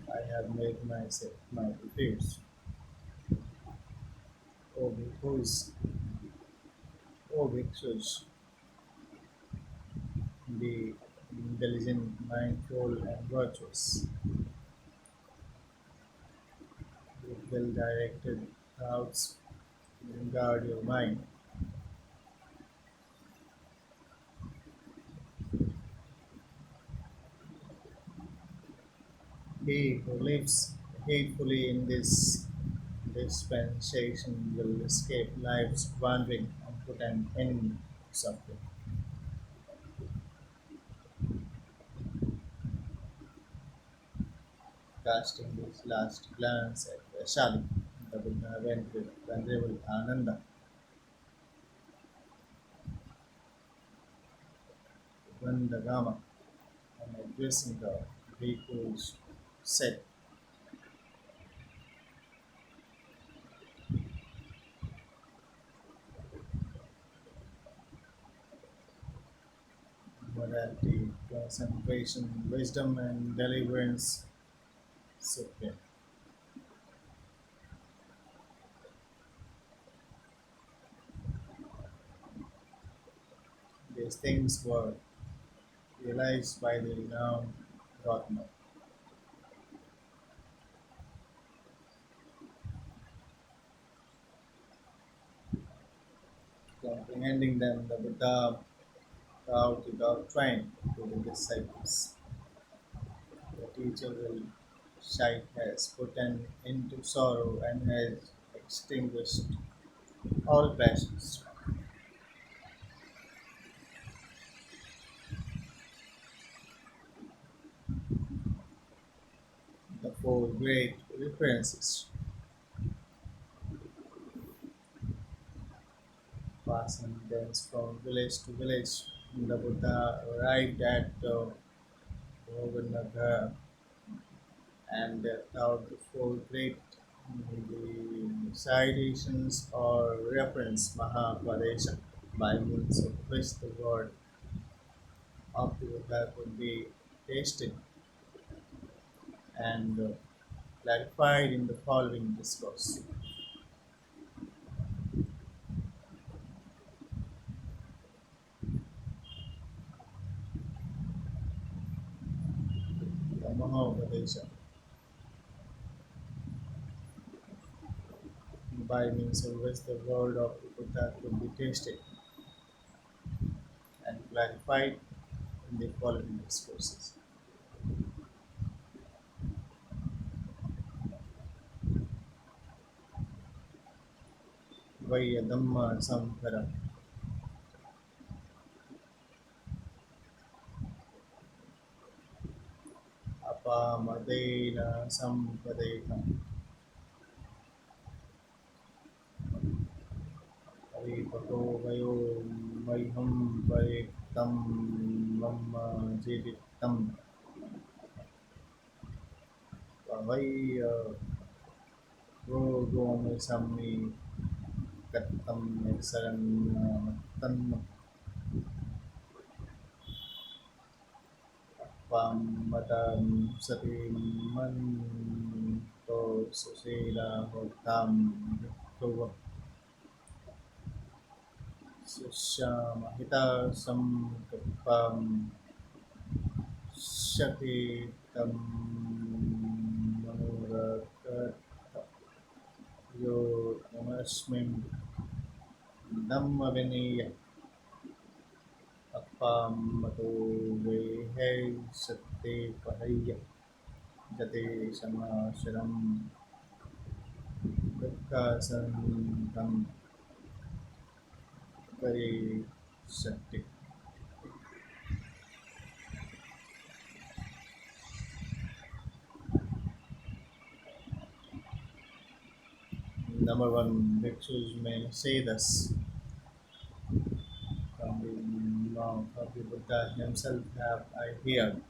I have made myself my refuge. O Bhikkhus, O Bhikshus, be intelligent, mindful, and virtuous. With well directed thoughts, guard your mind. He who lives heedfully in this dispensation will escape life's wandering and put an end to suffering. Casting his last glance at Vaishali, the Buddha went with venerable Ananda to Vandagama and addressing the bhikkhus said, Morality, concentration, wisdom, and deliverance supreme. These things were realized by the renowned Gautama. Comprehending them, the Buddha taught the doctrine to the disciples. The teacher will sight has put an end to sorrow and has extinguished all passions. The four great references passing thence from village to village. The Buddha arrived at Bhoganagara and taught the four great the citations or reference Mahapadesha by means of which the word of the Buddha could be tasted and clarified in the following discourse. The Mahapadesha, by means of which the word of the Buddha could be tasted and clarified in the following discourses. Vayadamma Samvara Apamadena Sampadeka Haripato Vayo Mayham Pariktam Mamma Jeditam Pavai Gogom Sami Kattam Saran Tan Pamatam Sati Manto Susila Hotam Vikto Sushama Samkapam Shakti Tam Manurakat Yo Namasmin Dhammavinaya Appamato Vehe Sakti Pahaya Jati Samasharam Dukha Santam Pari Sakti. Number one, bhikshus may say thus from the mouth of the Buddha himself: Have I heard?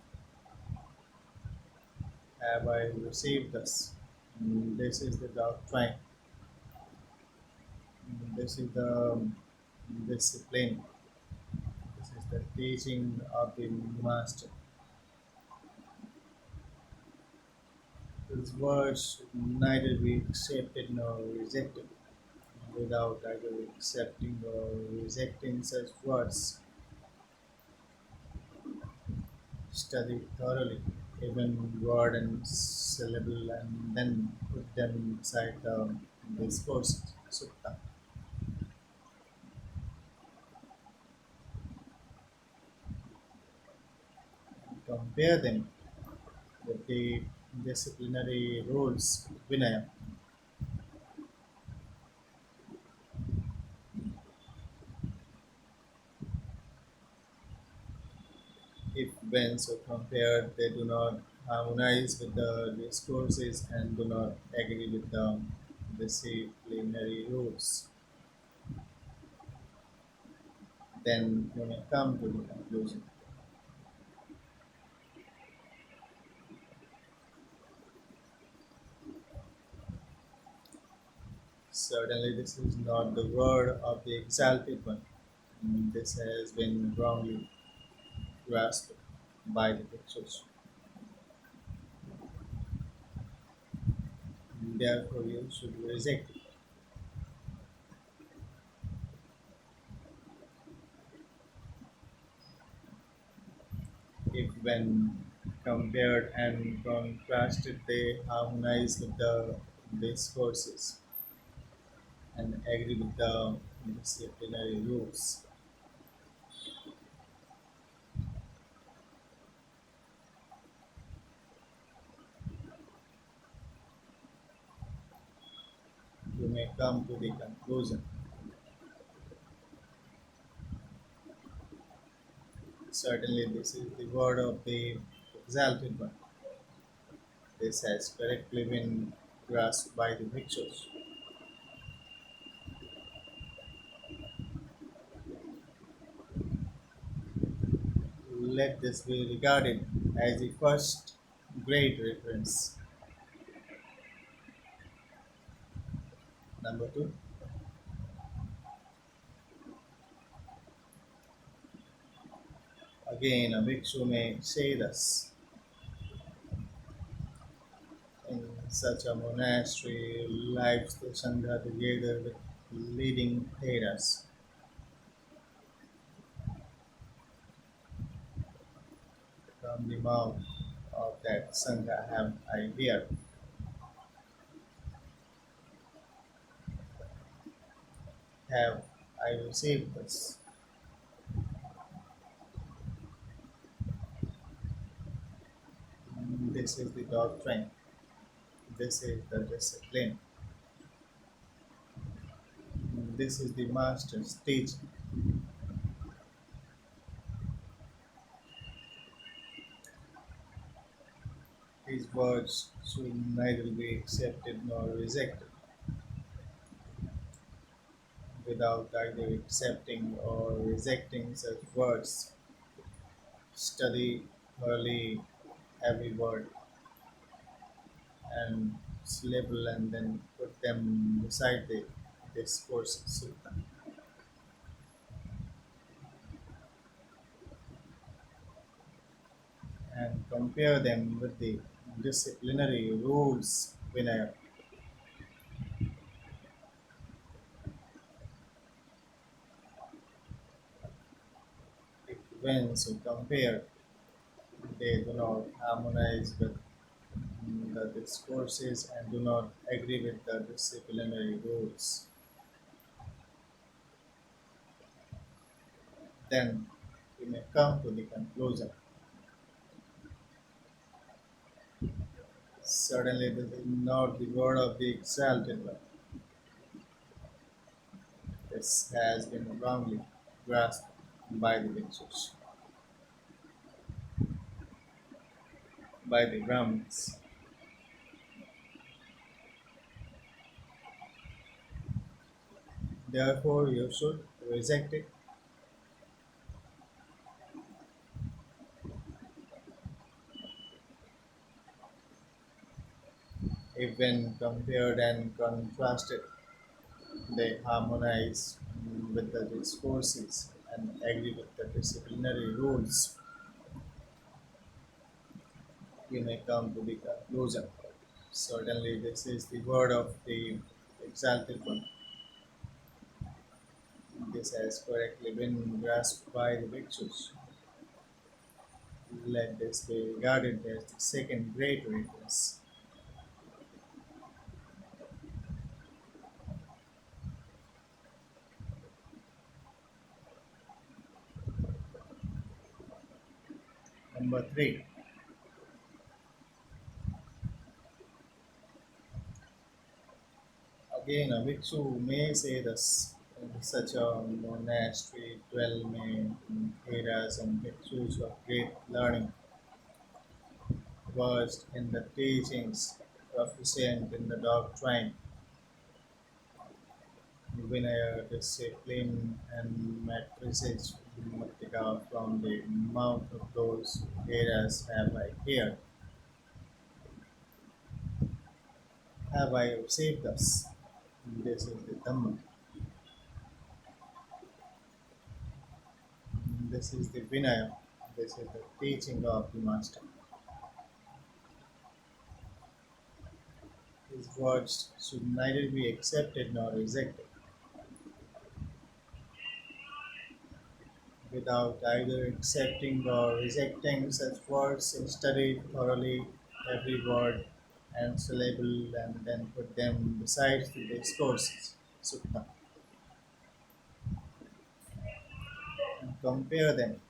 Have I received this? This is the doctrine. This is the discipline. This is the teaching of the master. His words should neither be accepted nor rejected. Without either accepting or rejecting such words, study thoroughly, even word and syllable, and then put them inside the discourse sutta. Compare them with the disciplinary rules Vinaya. If when so compared, they do not harmonize with the discourses and do not agree with the disciplinary rules, then you may come to the conclusion. Certainly, this is not the word of the exalted one. This has been wrongly grasped by the pictures. Therefore, you should reject it. When compared and contrasted, they harmonize with the discourses and agree with the disciplinary rules. You may come to the conclusion. Certainly, this is the word of the exalted one. This has correctly been grasped by the victors. Let this be regarded as the first great reference. Number two, again, a bhikshu may say thus: in such a monastery, lives the Sangha together with leading Theras. From the mouth of that Sangha have I heard, have I received this. This is the doctrine. This is the discipline. This is the master's teaching. His words should neither be accepted nor rejected. Without either accepting or rejecting such words, study thoroughly every word and syllable and then put them beside the discourse sutta and compare them with the disciplinary rules Vinaya. When so compare, they do not harmonize with the discourses and do not agree with the disciplinary rules. Then we may come to the conclusion. Certainly, this is not the word of the exalted one. This has been wrongly grasped by the victors, by the Brahmins. Therefore, you should reject it if, when compared and contrasted, they harmonize with the discourses and agree with the disciplinary rules. We may come to the conclusion. Certainly, this is the word of the exalted one. This has correctly been grasped by the victors. Let this be regarded as the second great reference. Number three, again, a bhikshu may say this: in such a monastery dwell men, theras, and bhikshus of great learning, versed in the teachings, proficient in the doctrine, Vinaya, discipline, and matrices Matika from the mouth of those theras have I received us. This is the Dhamma. This is the Vinaya. This is the teaching of the Master. His words should neither be accepted nor rejected. without either accepting or rejecting such words, study thoroughly every word and syllable and then put them beside the discourses, sutta, and compare them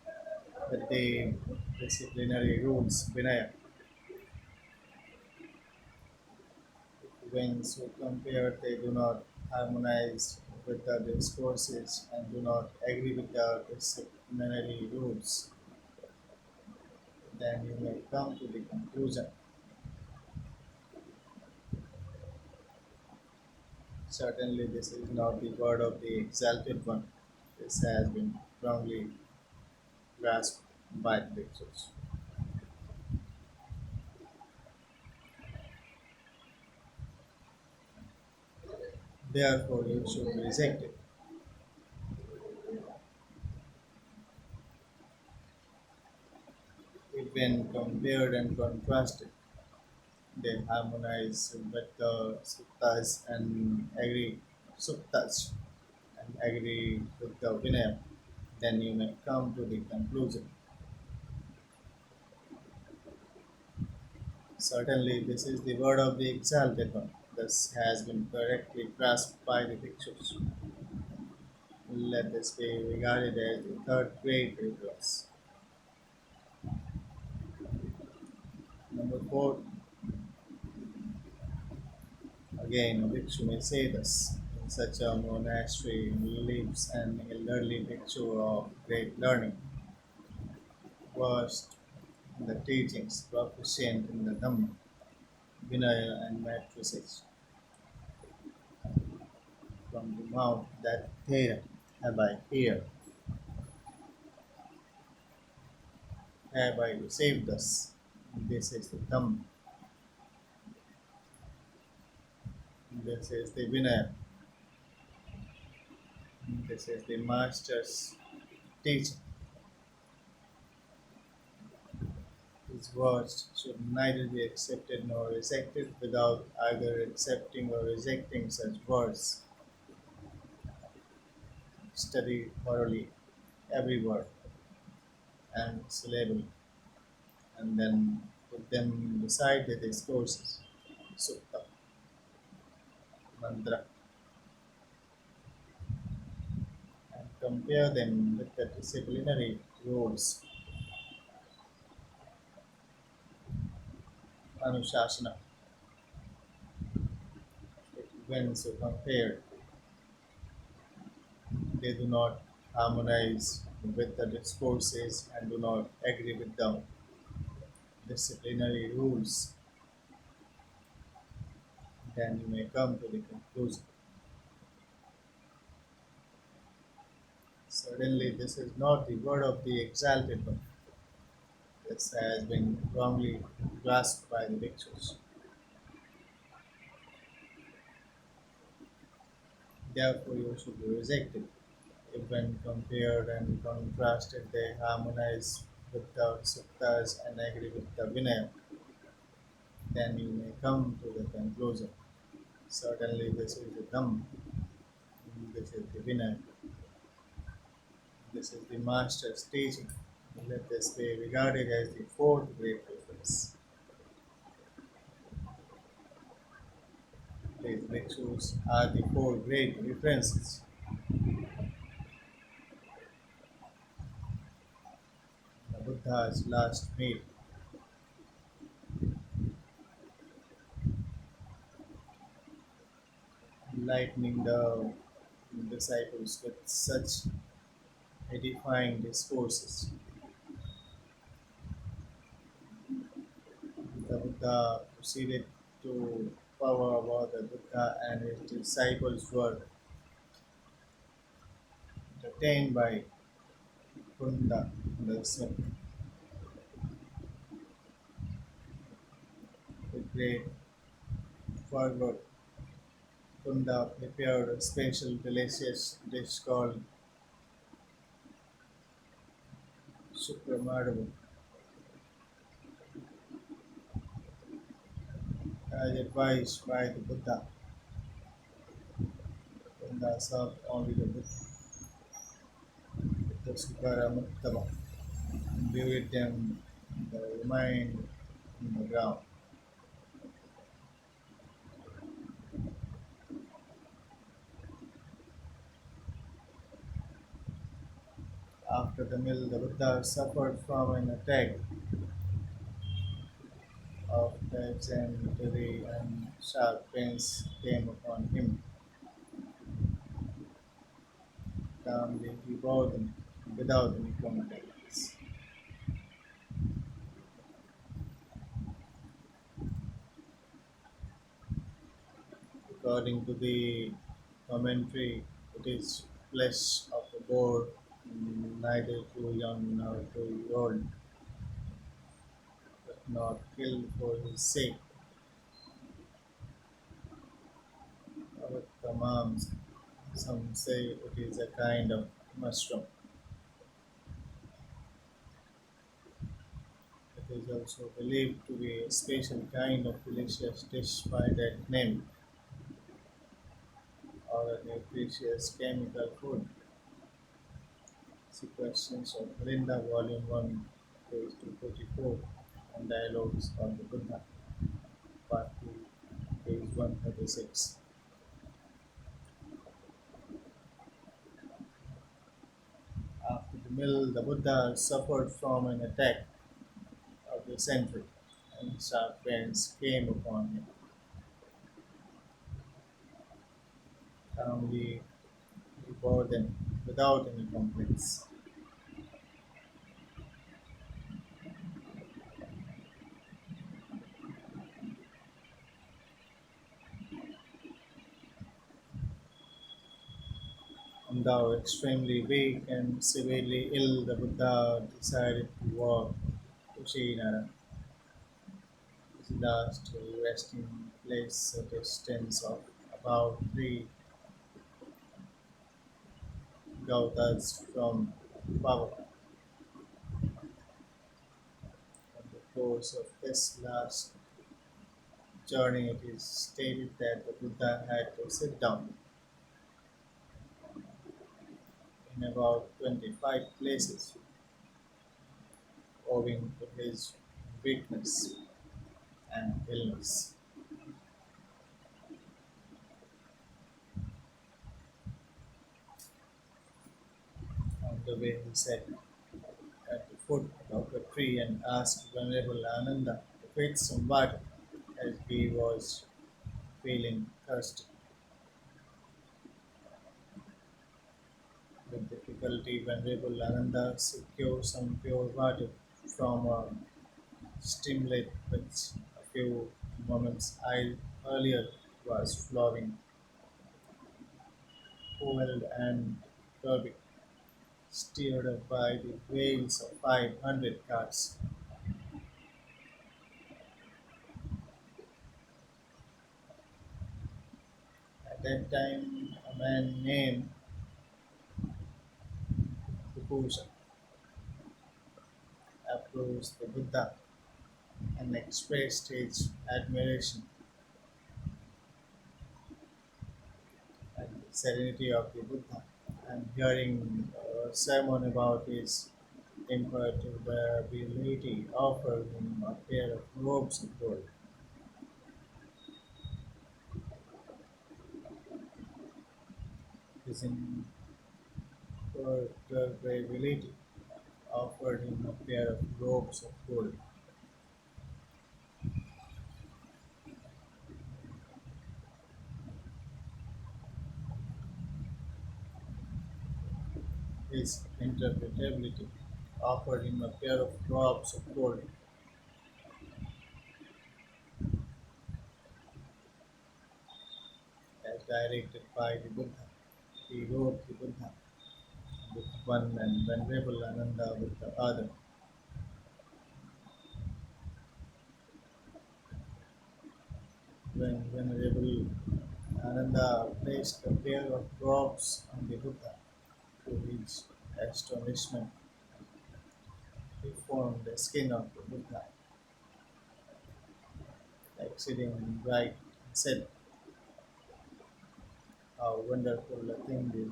with the disciplinary rules, vinaya. When so compared, they do not harmonize with the discourses and do not agree with the disciplinary rules. Then you may come to the conclusion. Certainly, this is not the word of the exalted one. This has been wrongly grasped by the pictures. Therefore, you should reject it. If when compared and contrasted, they harmonize with the suttas and agree with the Vinaya, then you may come to the conclusion. Certainly, this is the word of the exalted one. This has been correctly grasped by the pictures. Let this be regarded as the third great reverse. Number four, again, a bhikshu may say this. In such a monastery lives an elderly bhikshu of great learning, versed in the teachings, proficient in the Dhamma, Vinaya, and matrices. From the mouth that there have I heard, have I received this. This is the Dhamma, this is the Vinaya, this is the Master's teaching. His words should neither be accepted nor rejected without either accepting or rejecting such words. Study thoroughly every word and syllable and then put them beside the discourses, sutta, mantra, and compare them with the disciplinary rules, anushasana. When so compared, they do not harmonize with the discourses and do not agree with the disciplinary rules, then you may come to the conclusion. Certainly, this is not the word of the exalted one. This has been wrongly grasped by the pictures. Therefore, you should reject it. If when compared and contrasted, they harmonize with the suttas and agree with the Vinaya, then you may come to the conclusion. Certainly, this is the Dhamma, this is the Vinaya, this is the Master's teaching. Let this be regarded as the fourth great difference. These rituals are the four great differences. The Buddha's last meal, enlightening the disciples with such edifying discourses. The Buddha proceeded to power about the Buddha and his disciples were entertained by Kunda, the Smith, with great fervor. Kunda prepared a special delicious dish called Supramadava, as advised by the Buddha. Kunda served only the Buddha. The Sukaramuttama, buried them the remain in the ground. After the meal, the Buddha suffered from an attack of dysentery and sharp pains came upon him. Calmly he bore them without any complaints. According to the commentary, it is flesh of a boar, neither too young nor too old, but not killed for his sake. Our tamams, some say it is a kind of mushroom. It is also believed to be a special kind of delicious dish by that name, or a nutritious chemical food. See questions of Vrinda, Volume 1, page 244, and Dialogues on the Buddha, Part 2, page 136. After the meal, the Buddha suffered from an attack of dysentery, and sharp pains came upon him. Calmly, he bore them without any complaints. And thou extremely weak and severely ill, the Buddha decided to walk to Srinara, his last resting place, a distance of about 3 Gautas from Pava. In the course of this last journey, it is stated that the Buddha had to sit down in about 25 places, owing to his weakness and illness. On the way, he sat at the foot of a tree and asked Venerable Ananda to fetch some water, as he was feeling thirsty. With difficulty, Venerable Ananda secured some pure water from a streamlet which a few moments earlier was flowing cold and turbid, stirred up by the waves of 500 carts. At that time, a man named Kupusha approached the Buddha and expressed his admiration at the serenity of the Buddha, and hearing a sermon about his imperturbability offered him a pair of robes of gold. His imperturbability offered him a pair of robes of gold. His interpretability offered him a pair of robes of gold, as directed by the Buddha. He robed the Buddha with one and Venerable Ananda with the other. When Venerable Ananda placed a pair of robes on the Buddha, to his astonishment, he found the skin of the Buddha exceedingly bright and said, "How wonderful a thing is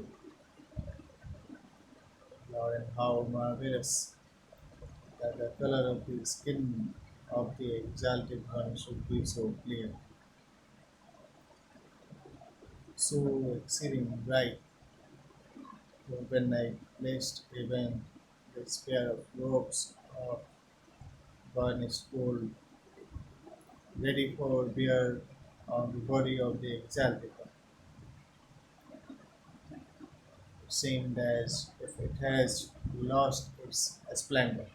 or in how marvelous that the color of the skin of the exalted one should be so clear, so exceeding bright, when I placed even this pair of robes of burnished gold ready for wear on the body of the exalted one. It seemed as if it has lost its splendor.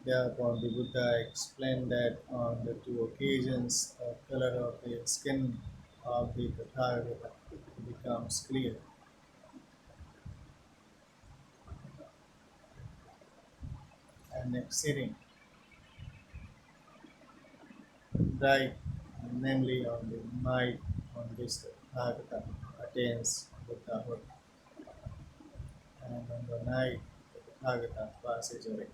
Thereupon the Buddha explained that on the two occasions the color of the skin of the Tathagata becomes clear and exceeding bright, namely on the night on which the Tathagata attains Buddhahood, and on the night the Tathagata passes away.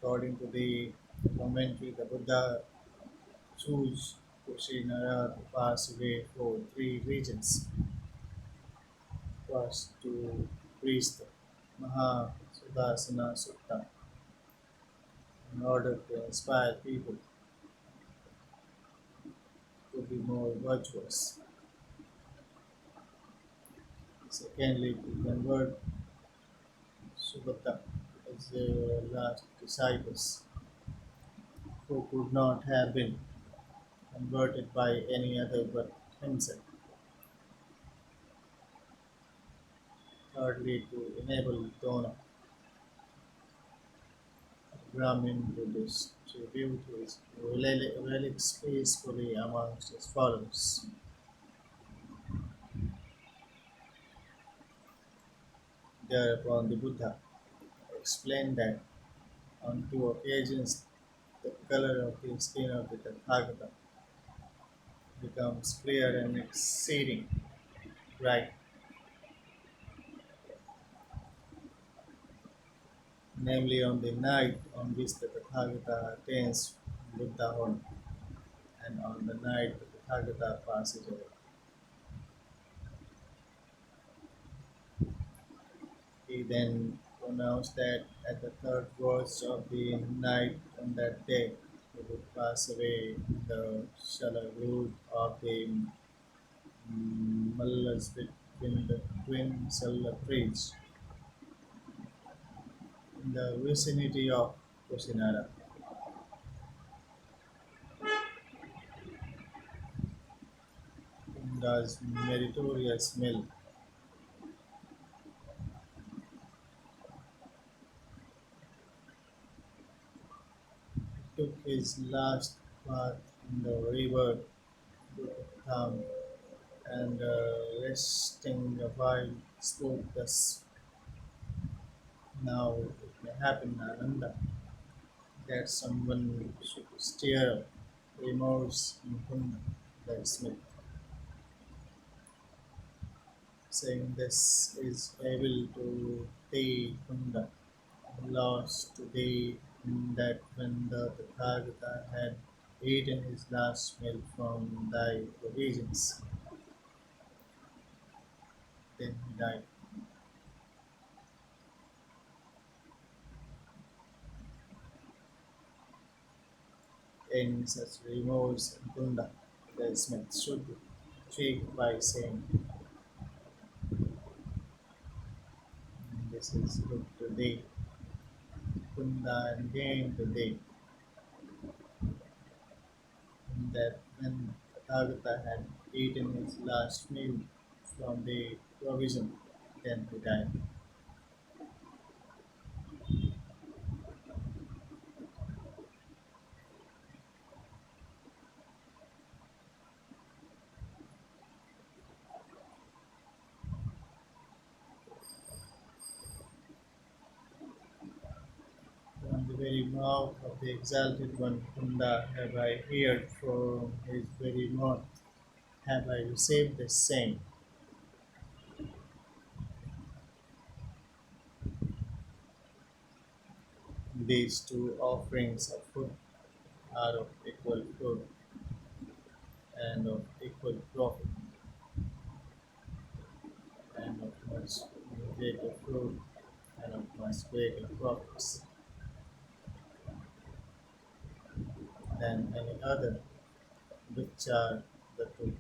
According to the commentary, the Buddha chose Kushinara to pass away for three reasons. Was to preach the Mahasudasana Sutta in order to inspire people to be more virtuous. Secondly, to convert Subhata as the last disciples who could not have been converted by any other but himself. Thirdly, to enable Dona, Brahmin, to distribute his relics peacefully amongst his followers. Thereupon the Buddha explained that on two occasions the color of the skin of the Tathagata becomes clear and exceeding bright, namely on the night on which the Tathagata attains Buddhahood and on the night the Tathagata passes away. He then pronounced that at the third watch of the night on that day he would pass away in the shallow root of the mullas between the twin cellar trees in the vicinity of Kusinara. Does meritorious mill took his last bath in the river Tham and resting a while spoke thus. Now it may happen, Ananda, that someone should stir up remorse in Kunda, the smith, saying this is able to thee Kunda, lost to thee in that when the Tathagata had eaten his last meal from thy provisions, then he died. In such remorse and Kunda, the smith should speak by saying, this is good to thee, Kunda, and gain to thee, and that when Tathagata had eaten his last meal from the provision, then he died. From the very mouth of the exalted one, Kunda, have I heard from his very mouth, have I received the same. These two offerings of food are of equal fruit and of equal profit and of much greater fruit and of much greater profits than any other, which are the two.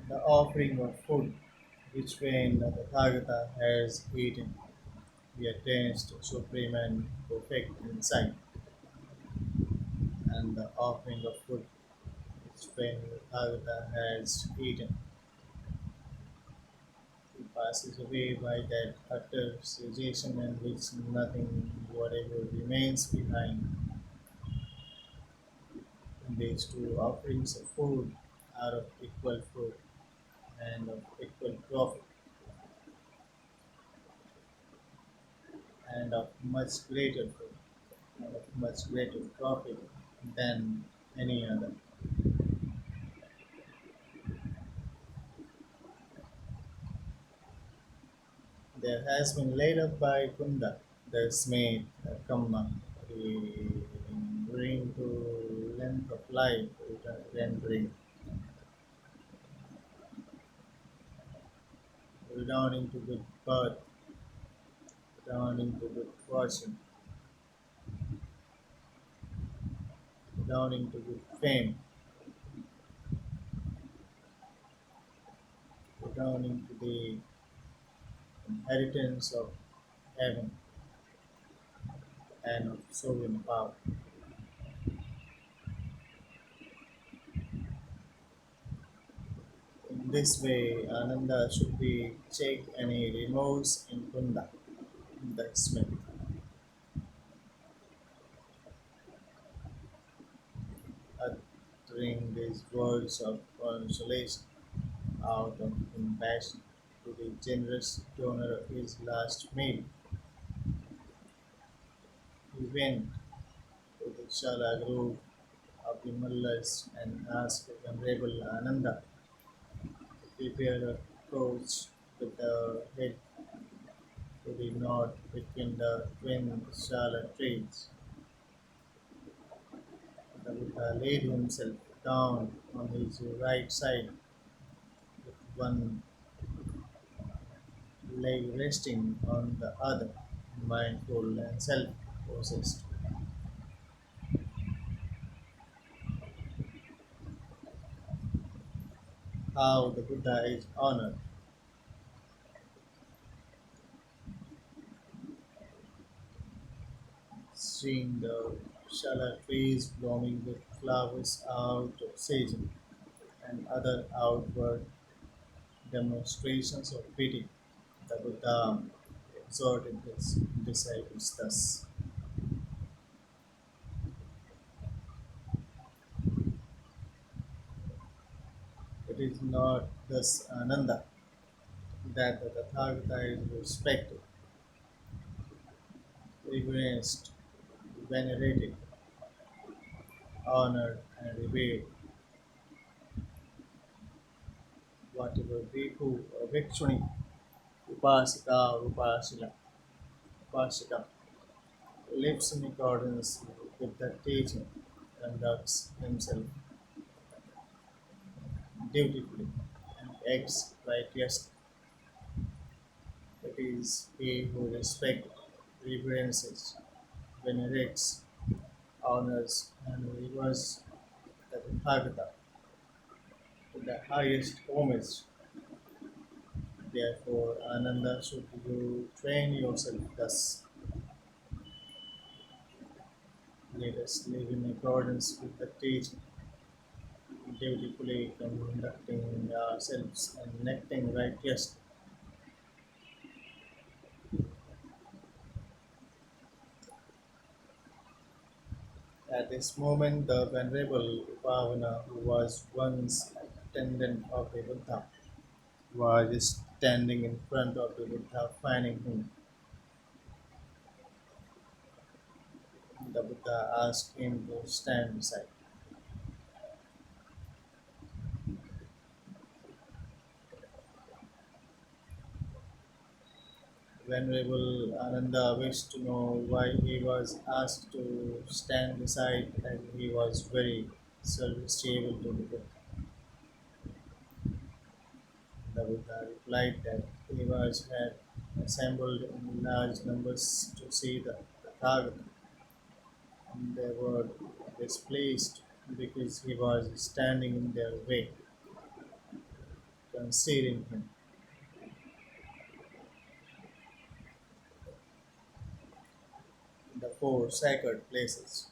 The offering of food, which when the Tathagata has eaten, he attains to supreme and perfect insight, and the offering of food, which when the Tathagata has eaten, he passes away by that utter cessation in which nothing whatever remains behind. And these two offerings of food are of equal fruit and of equal profit and of much greater fruit and of much greater profit than any other. There has been laid up by Kunda, the smith, Kamma, the bring to length of life, rendering, redounding to good birth, redounding to good fortune, redounding to good fame, redounding to the inheritance of heaven and of sovereign power. In this way, Ananda should be checked and he removes in Kunda, the smith, uttering these words of consolation out of compassion to the generous donor of his last meal. He went to the Shala grove of the Mullas and asked Venerable Ananda to prepare a coach with the head to the north between the twin Shala trees. The Buddha laid himself down on his right side with one leg resting on the other, mindful and self-possessed. How the Buddha is honored. Seeing the shala trees blooming with flowers out of season and other outward demonstrations of pity, the Buddha exhorted his disciples thus. It is not thus Ananda that the Tathagata is respected, reverenced, venerated, honored, and revered. Whatever bhikkhu or bhikshuni, upasika or upasika lives in accordance with the teaching, conducts himself dutifully, and acts righteously. It is he who respects, reverences, venerates, honors, and reveres the Tathagata to the highest homage. Therefore, Ananda, should you train yourself thus, let us live in accordance with the teaching, dutifully conducting ourselves and acting righteously. At this moment, the Venerable Upavana, who was once attendant of the Buddha, was standing in front of the Buddha, finding him. The Buddha asked him to stand beside. Venerable Ananda wished to know why he was asked to stand beside, and he was very serviceable to the Buddha. The Buddha replied that devas had assembled in large numbers to see the Tathagata, and they were displeased because he was standing in their way, concealing him. The four sacred places.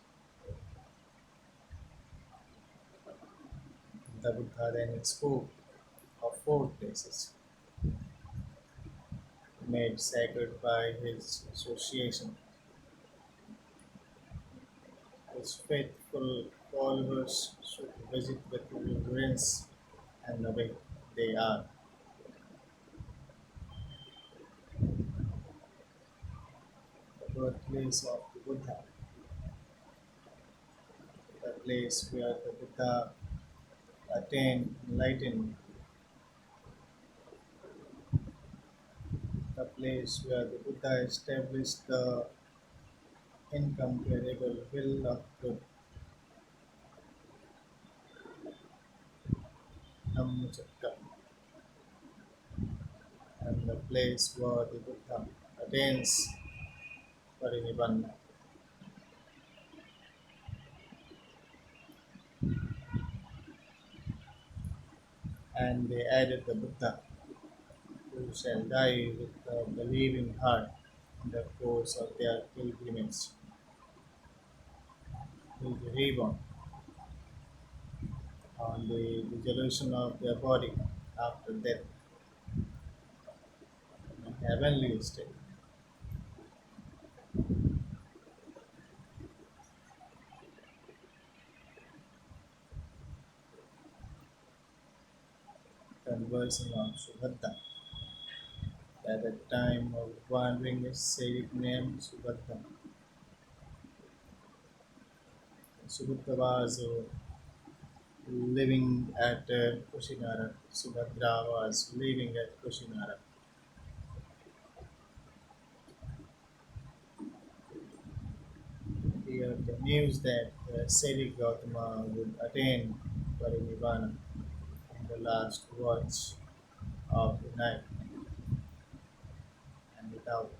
The Buddha then spoke of four places made sacred by his association. His faithful followers should visit with reverence and obey. They are the birthplace of the Buddha, the place where the Buddha attained enlightenment, the place where the Buddha established the incomparable will of truth, Dhammacakka, and the place where the Buddha attains Parinibbana. And they added the Buddha, who shall die with a believing heart in the course of their pilgrimage, will be reborn on the dissolution of their body after death in a heavenly state. Conversing of Subhadda. At the time of wandering, a sage named Subhadda. Subhadda was living at Kushinara. Subhadra was living at Kushinara. He heard the news that Sri Gautama would attain Parinibbana in the last watch of the night, and without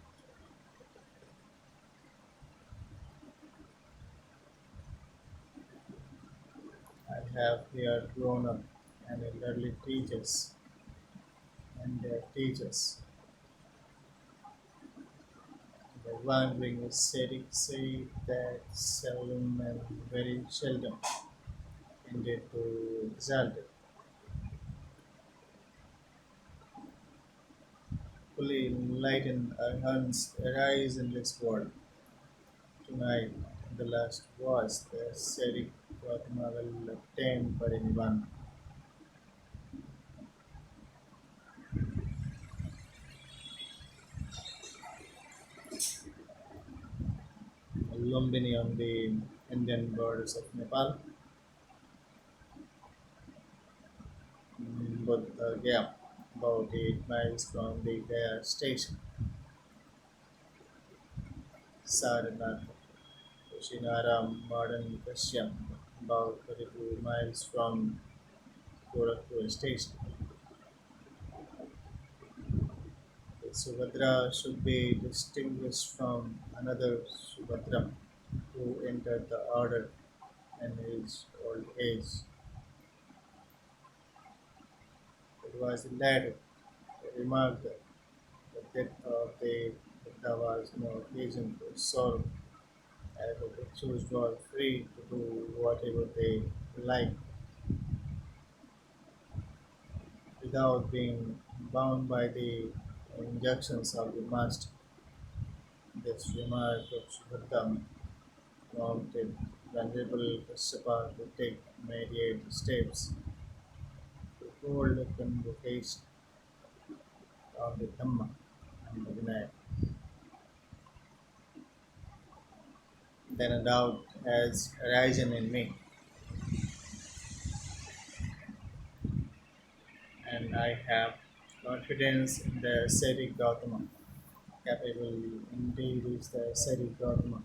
I have here grown up and elderly teachers and their teachers. The wandering ascetic say that seldom and very seldom ended to exalted, fully enlightened arhants arise in this world. Tonight, the last was the ascetic Gautama will obtain Parinibbana. Lumbini on the Indian borders of Nepal, Bodh Gaya, about 8 miles from the Gaya station, Sarnath, Kushinaram, modern Kashyap, about 32 miles from Gorakhpur station. The Subhadra should be distinguished from another Subhadra who entered the order in his old age. It was the latter who remarked that the death of the Buddha was no occasion for sorrow, as the Bhikshus were free to do whatever they liked without being bound by the injunctions of the master. This remark of Subhadam prompted Venerable Kassapa to take immediate steps to hold a convocation of the Dhamma and the Vinaya. Then a doubt has arisen in me, and I have confidence in the ascetic Gautama. Capable indeed is the ascetic dogma.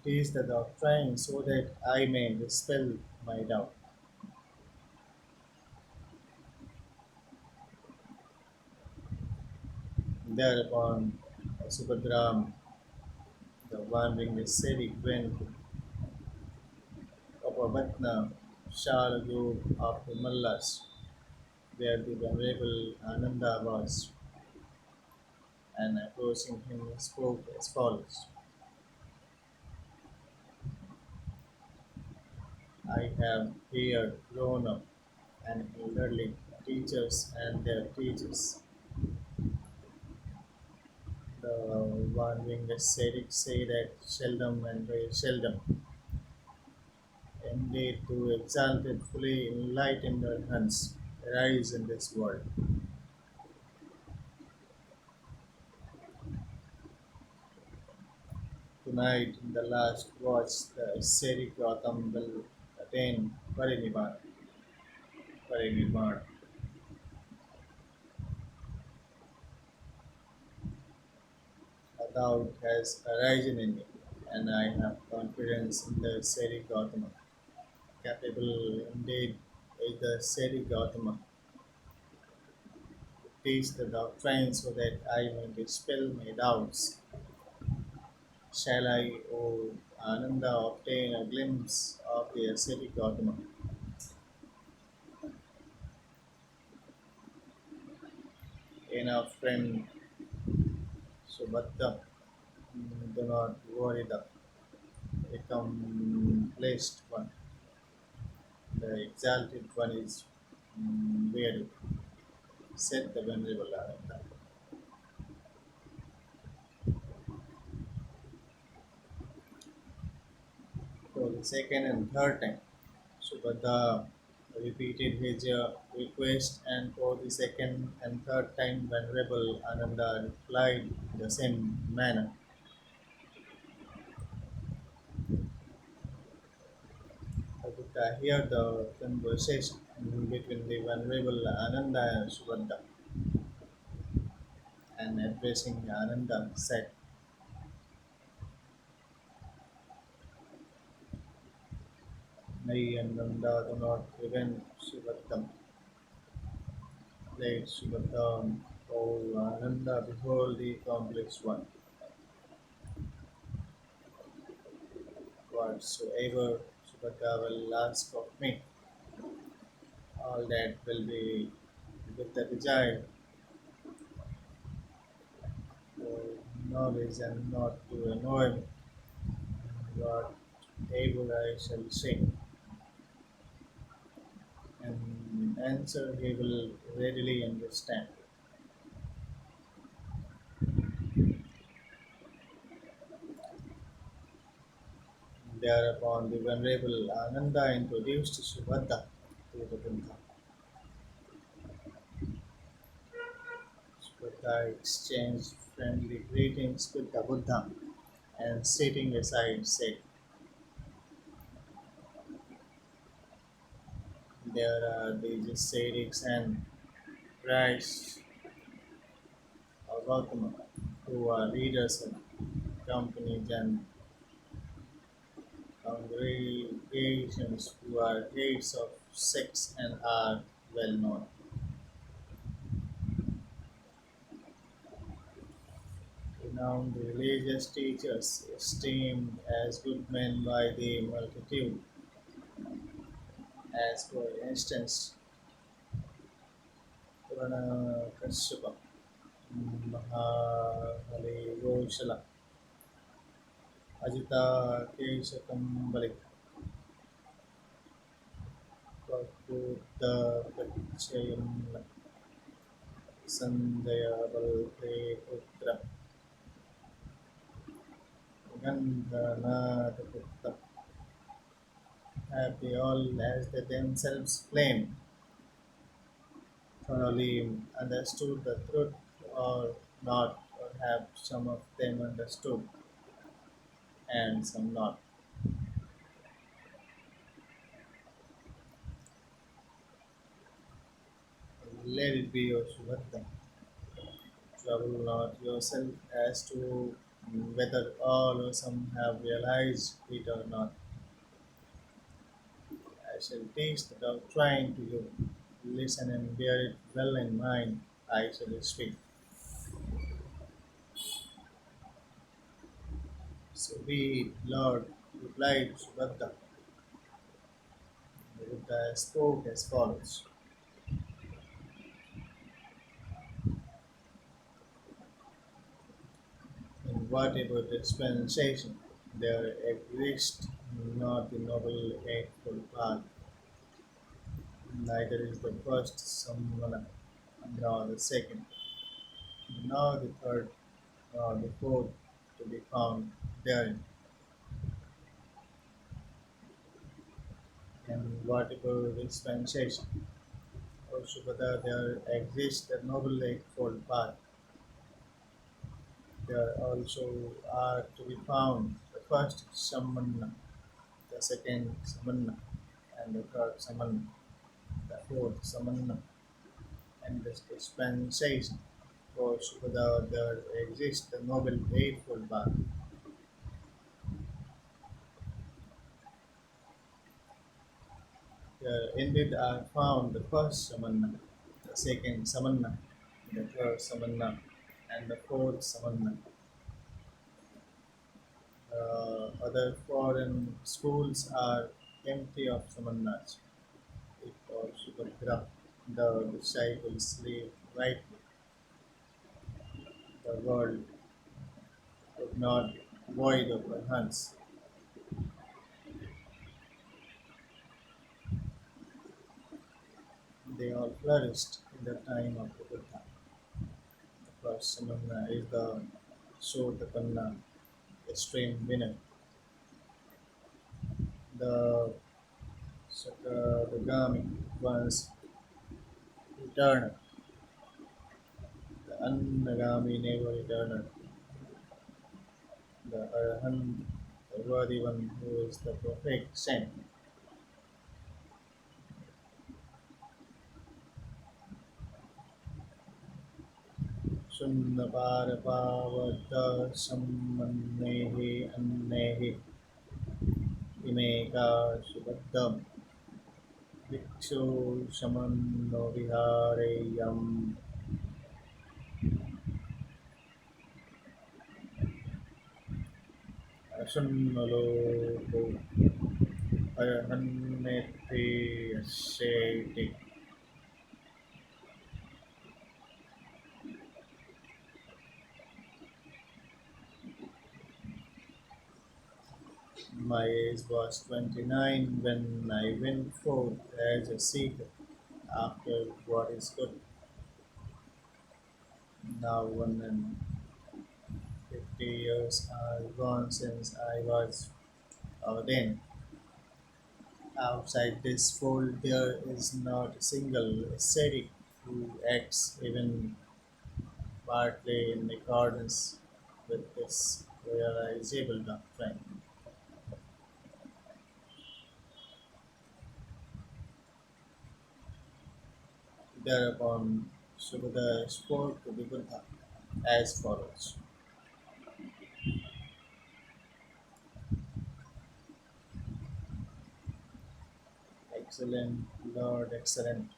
It is the doctrine so that I may dispel my doubt. Thereupon, Subhadram, the wandering ascetic, went Opavatna Shalaguru of the Mallas, where the Venerable Ananda was, and approaching him spoke as follows. I have here grown up and elderly teachers and their teachers. The wandering ascetics say that seldom and very seldom, indeed two exalted, fully enlightened arhats arise in this world. Tonight, in the last watch, the ascetic Gautam will attain Parinirvana. A doubt has arisen in me, and I have confidence in the ascetic Gautama. Capable indeed is the ascetic Gautama. Teach the doctrine so that I may dispel my doubts. Shall I, O Ananda, obtain a glimpse of the ascetic Gautama? Enough, friend Subhadda, do not worry the accomplished one. The exalted one is weary, said the Venerable Ananda. For the second and third time, Subhadra repeated his request, and for the second and third time, Venerable Ananda replied in the same manner. I could hear the conversation between the Venerable Ananda and Subhadra, and addressing Ananda said, Nay, Ananda, do not prevent Subhadra. Let Subhadra, O Ananda, behold the complex one. Whatsoever Subhadra will ask of me, all that will be with the desire for knowledge and not to annoy me. Whatever I shall say, and answer he will readily understand. Thereupon the Venerable Ananda introduced Subhadra to the Buddha. Subhadra exchanged friendly greetings with the Buddha and sitting aside said, There are these ascetics and Christ or Gautama who are leaders of companies and congregations who are heads of sects and are well known. Renowned religious teachers, esteemed as good men by the multitude, as for instance Purana Mahabali Ajita Kesakambali, Prakuta Pachayam, Sandhya Balke Putra, Gandhanath Putra, have they all, as they themselves claim, thoroughly understood the truth or not, or have some of them understood and some not. Let it be, O Subhadra. Trouble not yourself as to whether all or some have realized it or not. I shall teach the doctrine to you. Listen and bear it well in mind. I shall speak. So be it, Lord, replied Subhadra. The Buddha spoke as follows. In whatever dispensation there exists not the noble eightfold path, neither is the first samvana, nor the second, nor the third, nor the fourth to be found therein. In whatever dispensation, O Subhadra, there exists a noble eightfold path. There also are to be found the first samana, the second samana, and the third samana, the fourth samana, and the dispensation. For Subhadra, there exists the noble eightfold path. There indeed are found the first samana, the second samana, the third samana, and the fourth samana. Other foreign schools are empty of samanas. If or Subhadra, the disciples live rightly, the world would not be void of Arhants. They all flourished in the time of the Buddha. The first samana is the Sotapanna, the stream winner. The Sakadagami was eternal. The Annagami never eternal. The Arahant, the worthy one who is the perfect saint. शून्यपारपावतसम्मन्नेः अन्नेः इमेकाशुबद्धं भिक्षु शमन्नो विहारेयम् अशुन्नलोको अर्हन्नेति यस्येति My age was 29 when I went forth as a seeker after what is good. Now 150 years are gone since I was ordained. Outside this fold, there is not a single ascetic who acts even partly in accordance with this realizable doctrine. Thereupon, Subhadra spoke to the Buddha as follows. Excellent Lord, excellent.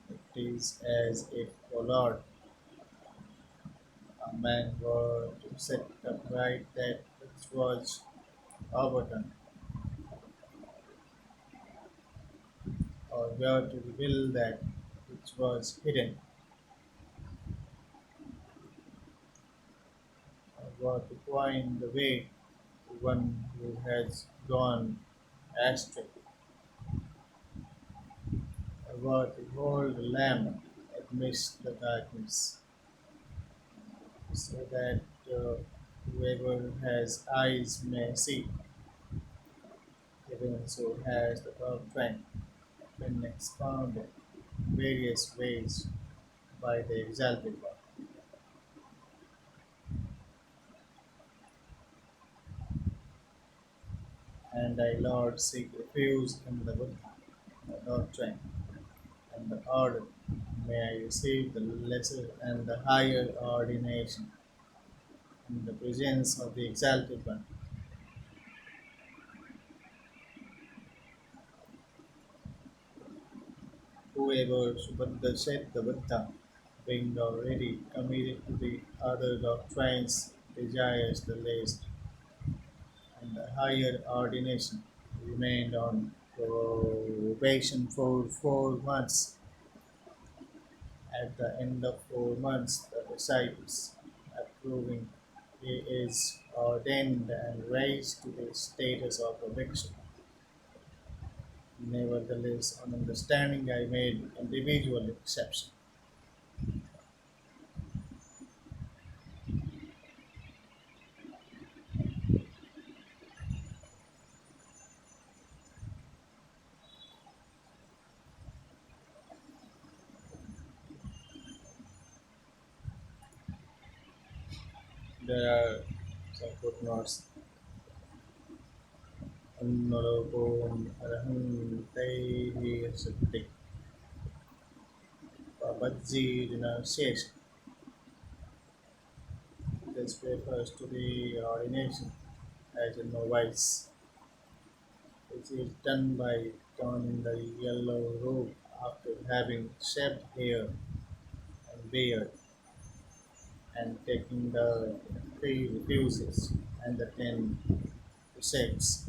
It is as if, O Lord, a man were to set upright that which was overturned, or were to reveal that which was hidden, or were to point the way to one who has gone astray, or were to hold a lamp amidst the darkness, so that whoever has eyes may see, even so has the doctrine been expounded in various ways by the exalted one. And I, Lord, seek refuge in the Buddha, the doctrine, and the order, May I receive the lesser and the higher ordination in the presence of the exalted one. Whoever Subhadra said the Buddha, being already committed to the other doctrines, desires the least and the higher ordination, remained on probation for 4 months. At the end of 4 months, the disciples, approving, he is ordained and raised to the status of a bhikshu. Nevertheless, on understanding, I made individual exception. There are some footnotes. Annolopom araham taihi sati pabajji renunciation. This refers to the ordination as a novice, which is done by donning the yellow robe after having shaved hair and beard and taking the three refuses and the 10 precepts.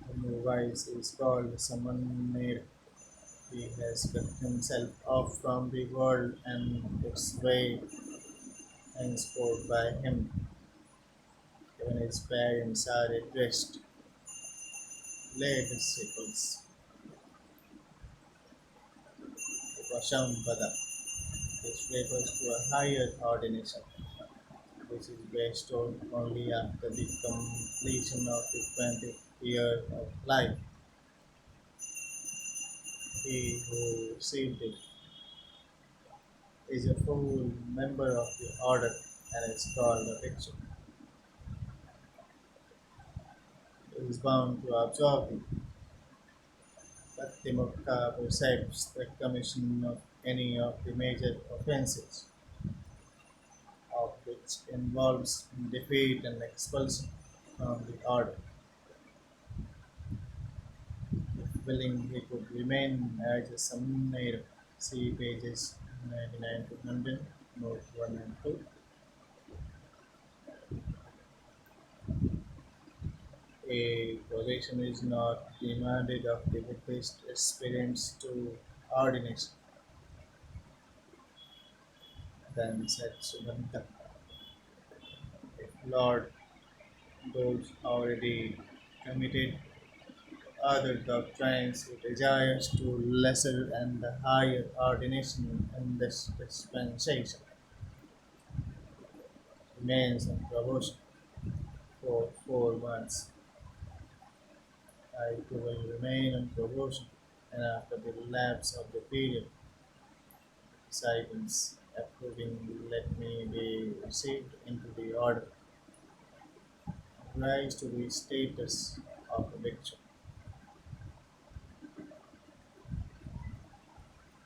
The novice is called Samanir. He has cut himself off from the world and its way henceforth by him. Even his parents are addressed lay disciples, Upasambhada. This refers to a higher ordination, which is bestowed only after the completion of the 20th year of life. He who received it is a full member of the order and is called a bhikshu. He is bound to observe the Bhaktimukta precepts, the commission of any of the major offences, of which involves defeat and expulsion from the order. If willing, he could remain as a Samnair. See pages 99 to 100, note 1 and 2. A position is not demanded of the Buddhist aspirants to ordination. Then said Subhadra, if Lord, those already committed other doctrines who desires to lesser and the higher ordination in this dispensation remains in promotion for 4 months. I too will remain on promotion, and after the lapse of the period, disciples approving let me be received into the order, rise to the status of a bhikshu.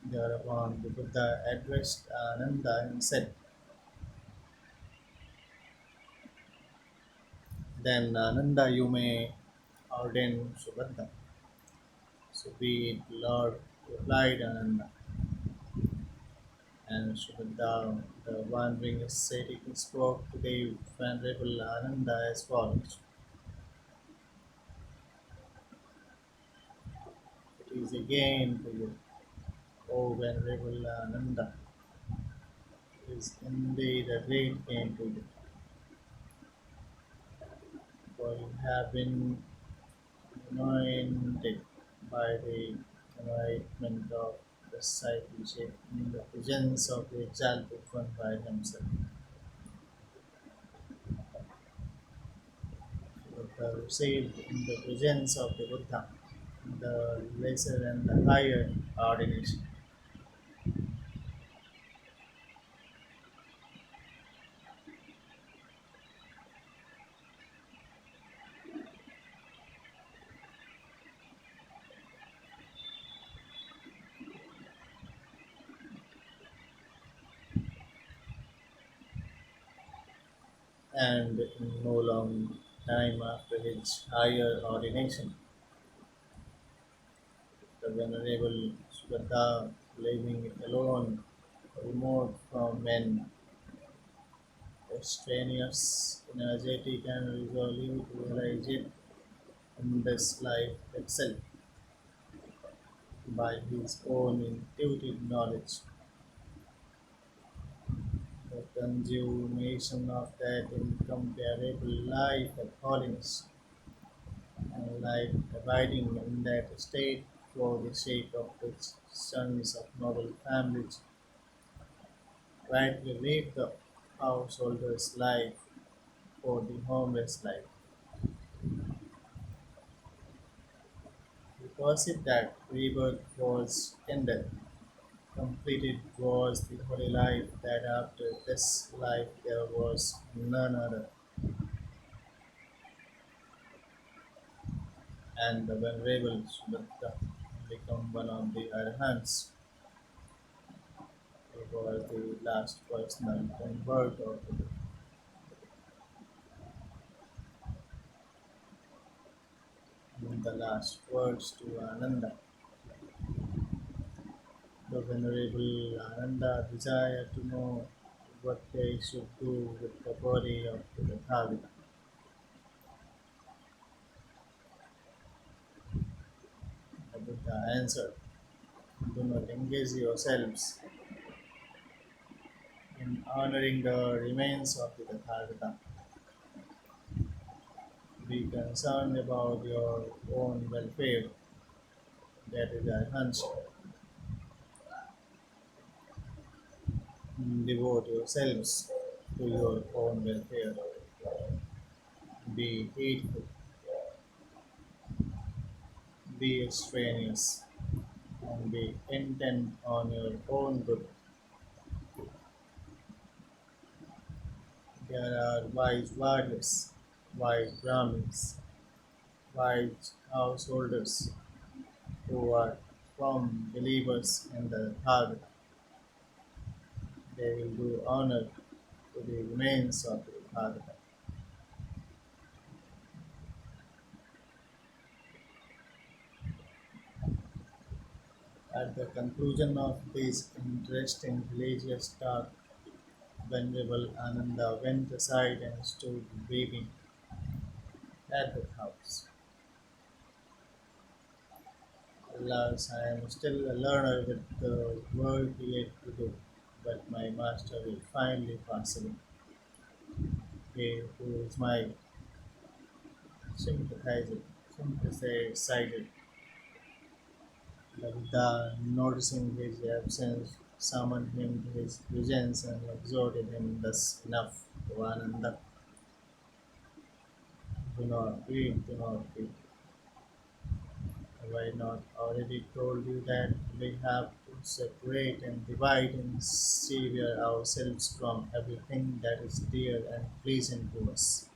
Thereupon the Buddha addressed Ananda and said, then Ananda, you may ordain Subhadra. So be it, Lord, replied Ananda. And Subhadra, the wandering ascetic, spoke to the venerable Ananda as follows. It is again to you, O venerable Ananda. It is indeed a great gain to you, for you have been anointed by the enlightenment of discipleship in the presence of the exalted one by himself. Buddha received in the presence of the Buddha the lesser and the higher ordination. And in no long time after his higher ordination, the Venerable Subhadra, living alone, remote from men, strenuous, energetic, and resolute, realized in this life itself by his own intuitive knowledge the consummation of that incomparable life of holiness and life abiding in that state for the sake of which sons of noble families rightly leave the householder's life for the homeless life. Because it that rebirth was ended, completed was the holy life that after this life there was none other, and the venerable Subhadra become one of the arhats who was the last personal convert of the last words to Ananda. The venerable Ananda desired to know what they should do with the body of the Tathagata. The Buddha answered, do not engage yourselves in honoring the remains of the Tathagata. Be concerned about your own welfare. That is Arhansa. Devote yourselves to your own welfare. Be heedful, be strenuous, and be intent on your own good. There are wise warriors, wise Brahmins, wise householders who are firm believers in the Tathagata. They will do honor to the remains of the Tathagata. At the conclusion of this interesting religious talk, Venerable Ananda went aside and stood weeping at the house. Alas, I am still a learner with the work yet to do, but my master will finally pass away. He who is my sympathizer, sympathizer, the Buddha, noticing his absence, summoned him to his presence and exhorted him thus enough to Ananda. Do not weep, do not weep. Have I not already told you that we have to separate and divide and sever ourselves from everything that is dear and pleasing to us?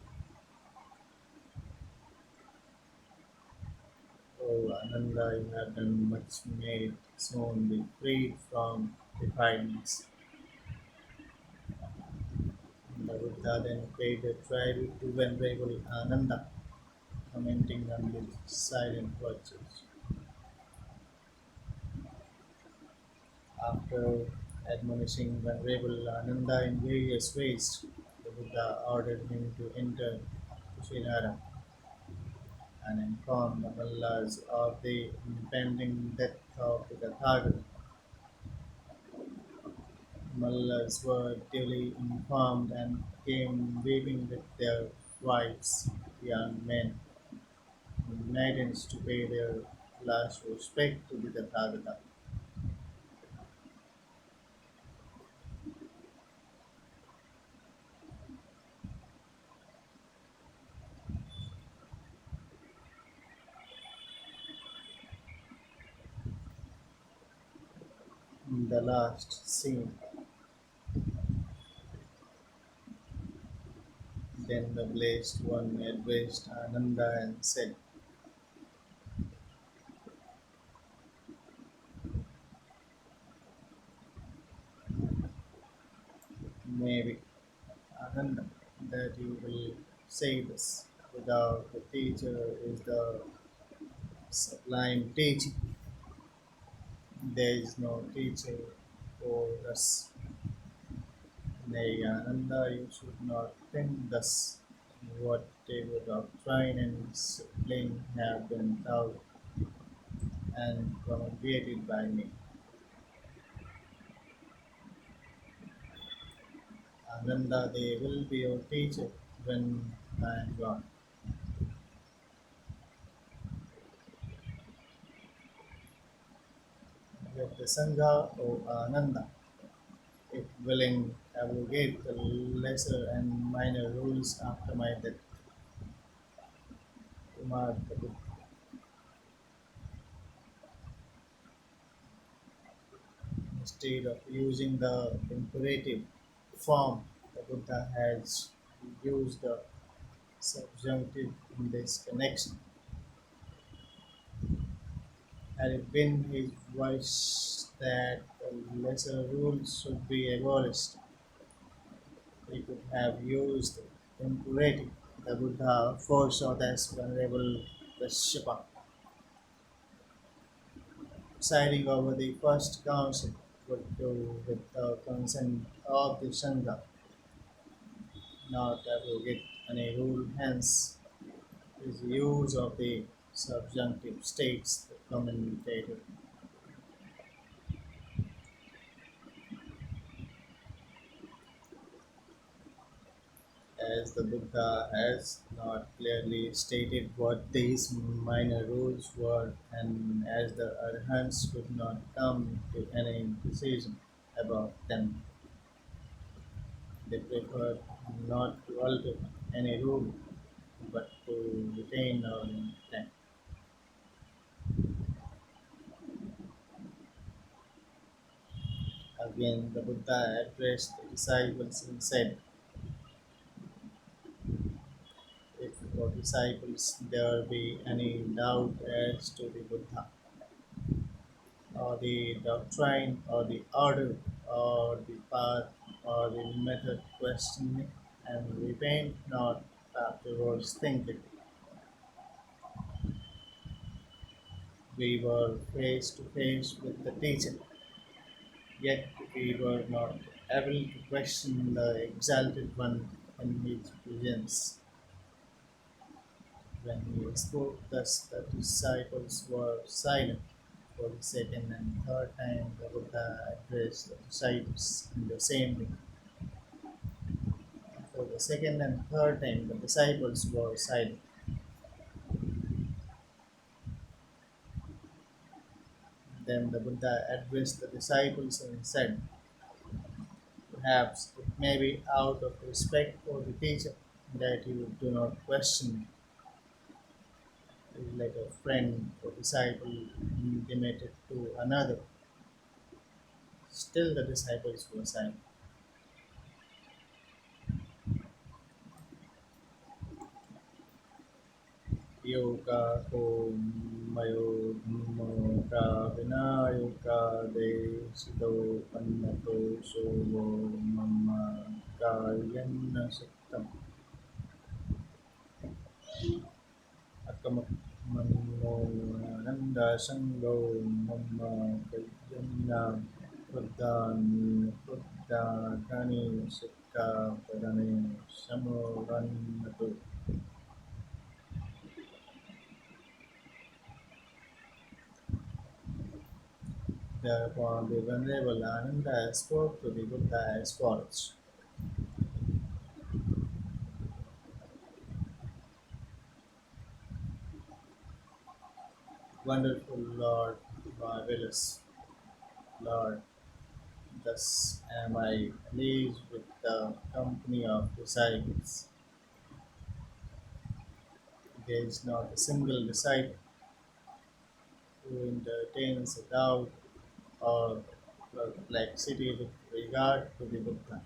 Oh, Ananda, you have done much, may it soon be freed from defilements. The Buddha then paid a tribute to Venerable Ananda, commenting on his silent virtues. After admonishing Venerable Ananda in various ways, the Buddha ordered him to enter Kushinara and inform the Mallas of the impending death of the Tathagata. Mallas were duly informed and came weeping with their wives, young men, and maidens to pay their last respect to the Tathagata. In the last scene, then the blessed one addressed Ananda and said, Maybe, Ananda. that you will say this. Without the teacher is the sublime teaching. There is no teacher for us. Nay, Ananda, you should not think thus. Whatever doctrine and discipline have been taught and promulgated by me. Ananda, they will be your teacher when I am gone. Let the Sangha, O Ananda, if willing, abrogate the lesser and minor rules after my death. Kumar Prabhu. Instead of using the imperative form, the Buddha has used the subjunctive in this connection. Had it been his wish that the lesser rules should be abolished, he could have used imperative. The Buddha foresaw this Venerable Kashyapa, presiding over the first council, would do with the consent of the Sangha, not abrogate any rule. Hence, his use of the subjunctive states the commentator. As the Buddha has not clearly stated what these minor rules were, and as the Arhants could not come to any decision about them, they preferred not to alter any rule but to retain our intent. Again, the Buddha addressed the disciples and said, if your disciples there be any doubt as to the Buddha, or the doctrine, or the order, or the path, or the method, question it, and repent not afterwards thinking. We were face to face with the teacher, yet we were not able to question the exalted one in his presence. When he spoke thus, the disciples were silent. For the second and third time, the Buddha addressed the disciples in the same way. For the second and third time, the disciples were silent. Then the Buddha addressed the disciples and said, perhaps it may be out of respect for the teacher that you do not question me, like a friend or disciple intimated to another. Still, the disciples were silent. Yoga ko mayo ka vinayoka de sido pannato so mama kayan saktam akamak manmo nanda sanggo mama kayan Buddhan Buddha Kani Sikka Padane Samoranatu. Thereupon the Venerable Ananda spoke to the Buddha as follows. Wonderful Lord, marvelous Lord, thus am I pleased with the company of disciples. There is not a single disciple who entertains a doubt or perplexity with regard to the Buddha,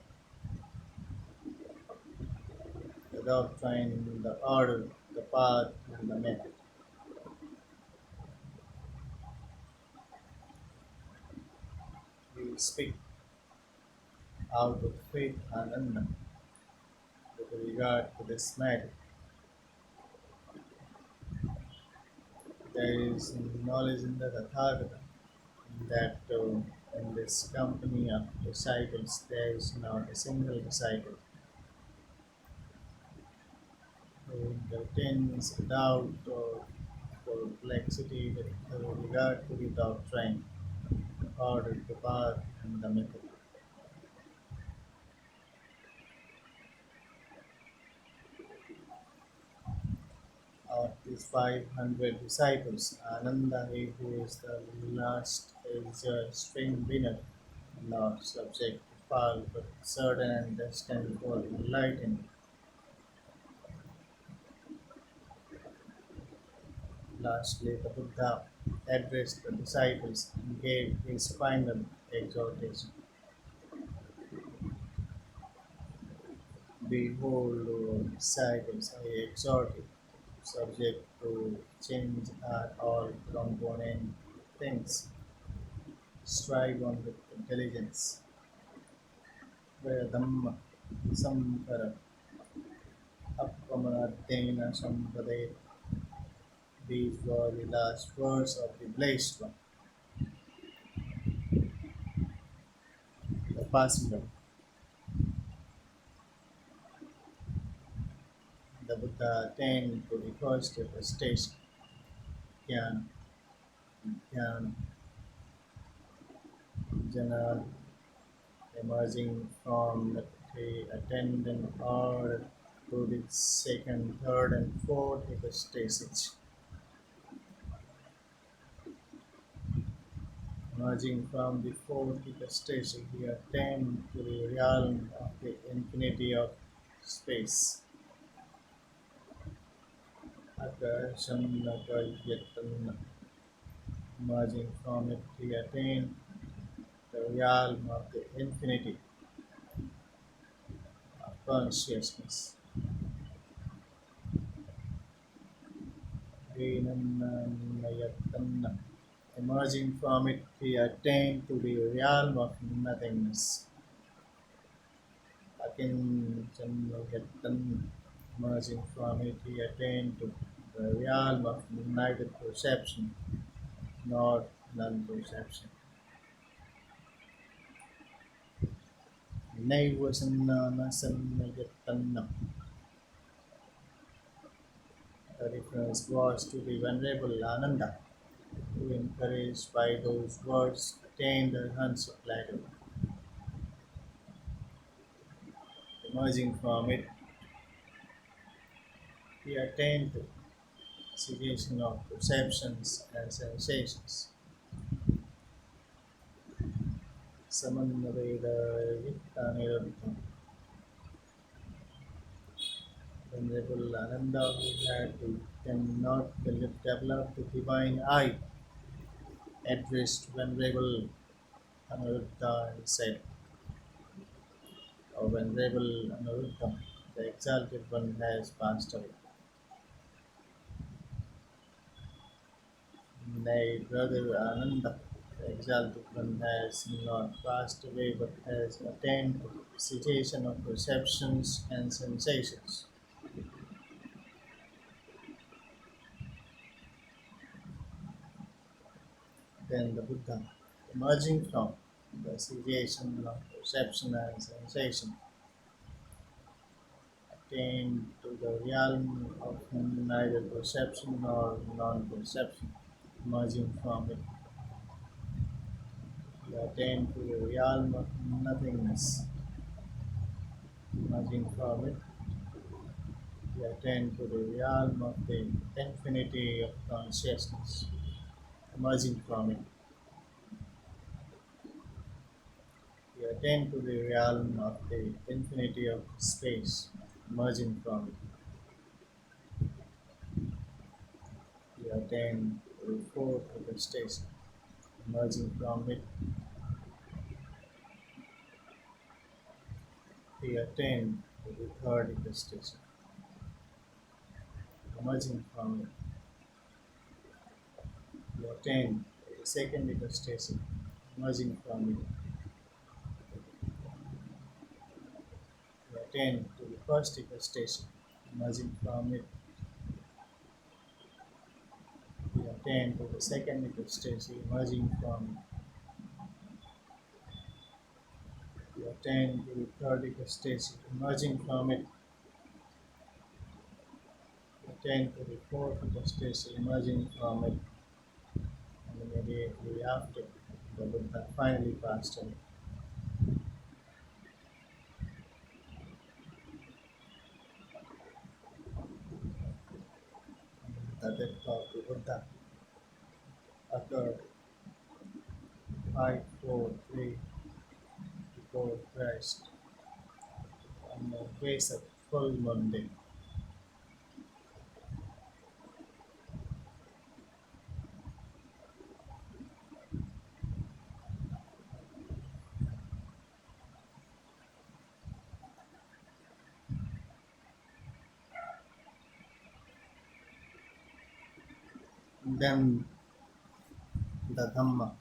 the doctrine, the order, the path, and the method. We speak out of faith and Ananda, with regard to this matter. There is knowledge in the Tathagata that in this company of disciples there is not a single disciple who entertains doubt or perplexity with regard to the doctrine, order, the path, and the method. Of these 500 disciples, Ananda, who is the last, is a string winner, not subject to fall, but certain and destined for enlightenment. Lastly, the Buddha addressed the disciples and gave his final exhortation. Behold, O disciples, I exhort you, subject to change are all component things. Strive on with intelligence. Vedamma Samkara Appamanadena Sampade. These were the last words of the blessed one, the passing of the Buddha attained to the first stage, Jnana, Jnana, Jnana, emerging from the three attendant order to the second, third, and fourth hypostasis. Emerging from the fourth hypostasis, he attained to the realm of the infinity of space. Akashanakayatan, emerging from it, he attained the realm of the infinity of consciousness. Vinanayatan, emerging from it, he attained to the realm of nothingness. Akinchanyatan, emerging from it, he attained to the realm of neither perception nor non-perception. Naivasananasanayatan, the reference was to the Venerable Ananda, who, encouraged by those words, attained the Hansa plateau. Emerging from it, he attained to cessation of perceptions and sensations. Samanveda Vittaniruddham. Venerable Ananda, who cannot develop the divine eye, addressed Venerable Anuruddha and said, O Venerable Anuruddha, the exalted one has passed away. Nay, brother Ananda, the exalted one has not passed away but has attained cessation of perceptions and sensations. Then the Buddha, emerging from the cessation of perception and sensation, attained to the realm of neither perception nor non-perception. Emerging from it, he attained to the realm of nothingness. Emerging from it, he attained to the realm of the infinity of consciousness. Emerging from it, he attained to the realm of the infinity of space. Emerging from it, he attained to the fourth station. Emerging from it, he attained to the third station. Emerging from it, he attained to the second station. Emerging from it, he attain to the first eco station. Emerging from it, we attain to the second eco station. Emerging from it, we attain to the third eco station. Emerging from it, we attain to the fourth eco station. Emerging from it, and immediately after, the Buddha finally passed away. The death of the Buddha occurred 543 before Christ on the Vesak full moon day. Then the Dhamma,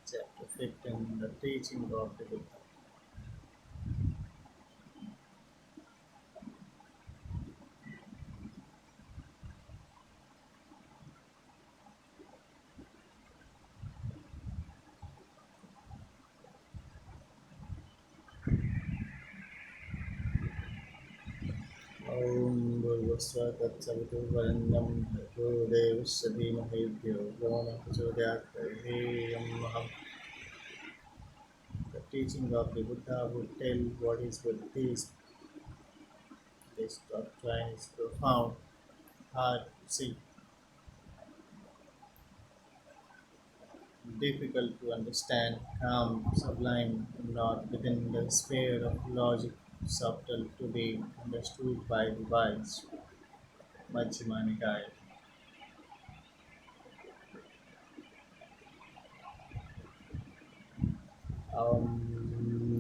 chapter 15, the teaching of the Buddha. ॐ भूर्भुवस्सुः तत्सवितुर्वरेण्यं भर्गो देवस्य धीमहि धियो यो नः प्रचोदयात् तर्हि the teaching of the Buddha would tell what is Buddhism. This doctrine is profound, hard to see, difficult to understand, calm, sublime, not within the sphere of logic, subtle to be understood by the wise. Majjhima Nikaya. Om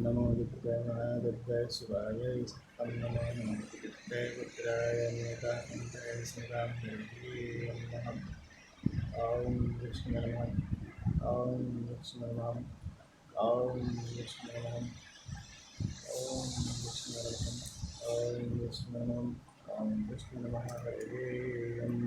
Namo Buddhaya Buddhaya Shivaya Om Namo Namo Buddhaya Buddhaya Neta Nandaya Sniram Nirvi Om Namo Om Vishnu Namo Om Vishnu Namo Om Vishnu Namo Om Vishnu Namo Om Vishnu Namo Om Vishnu Namo Hare Om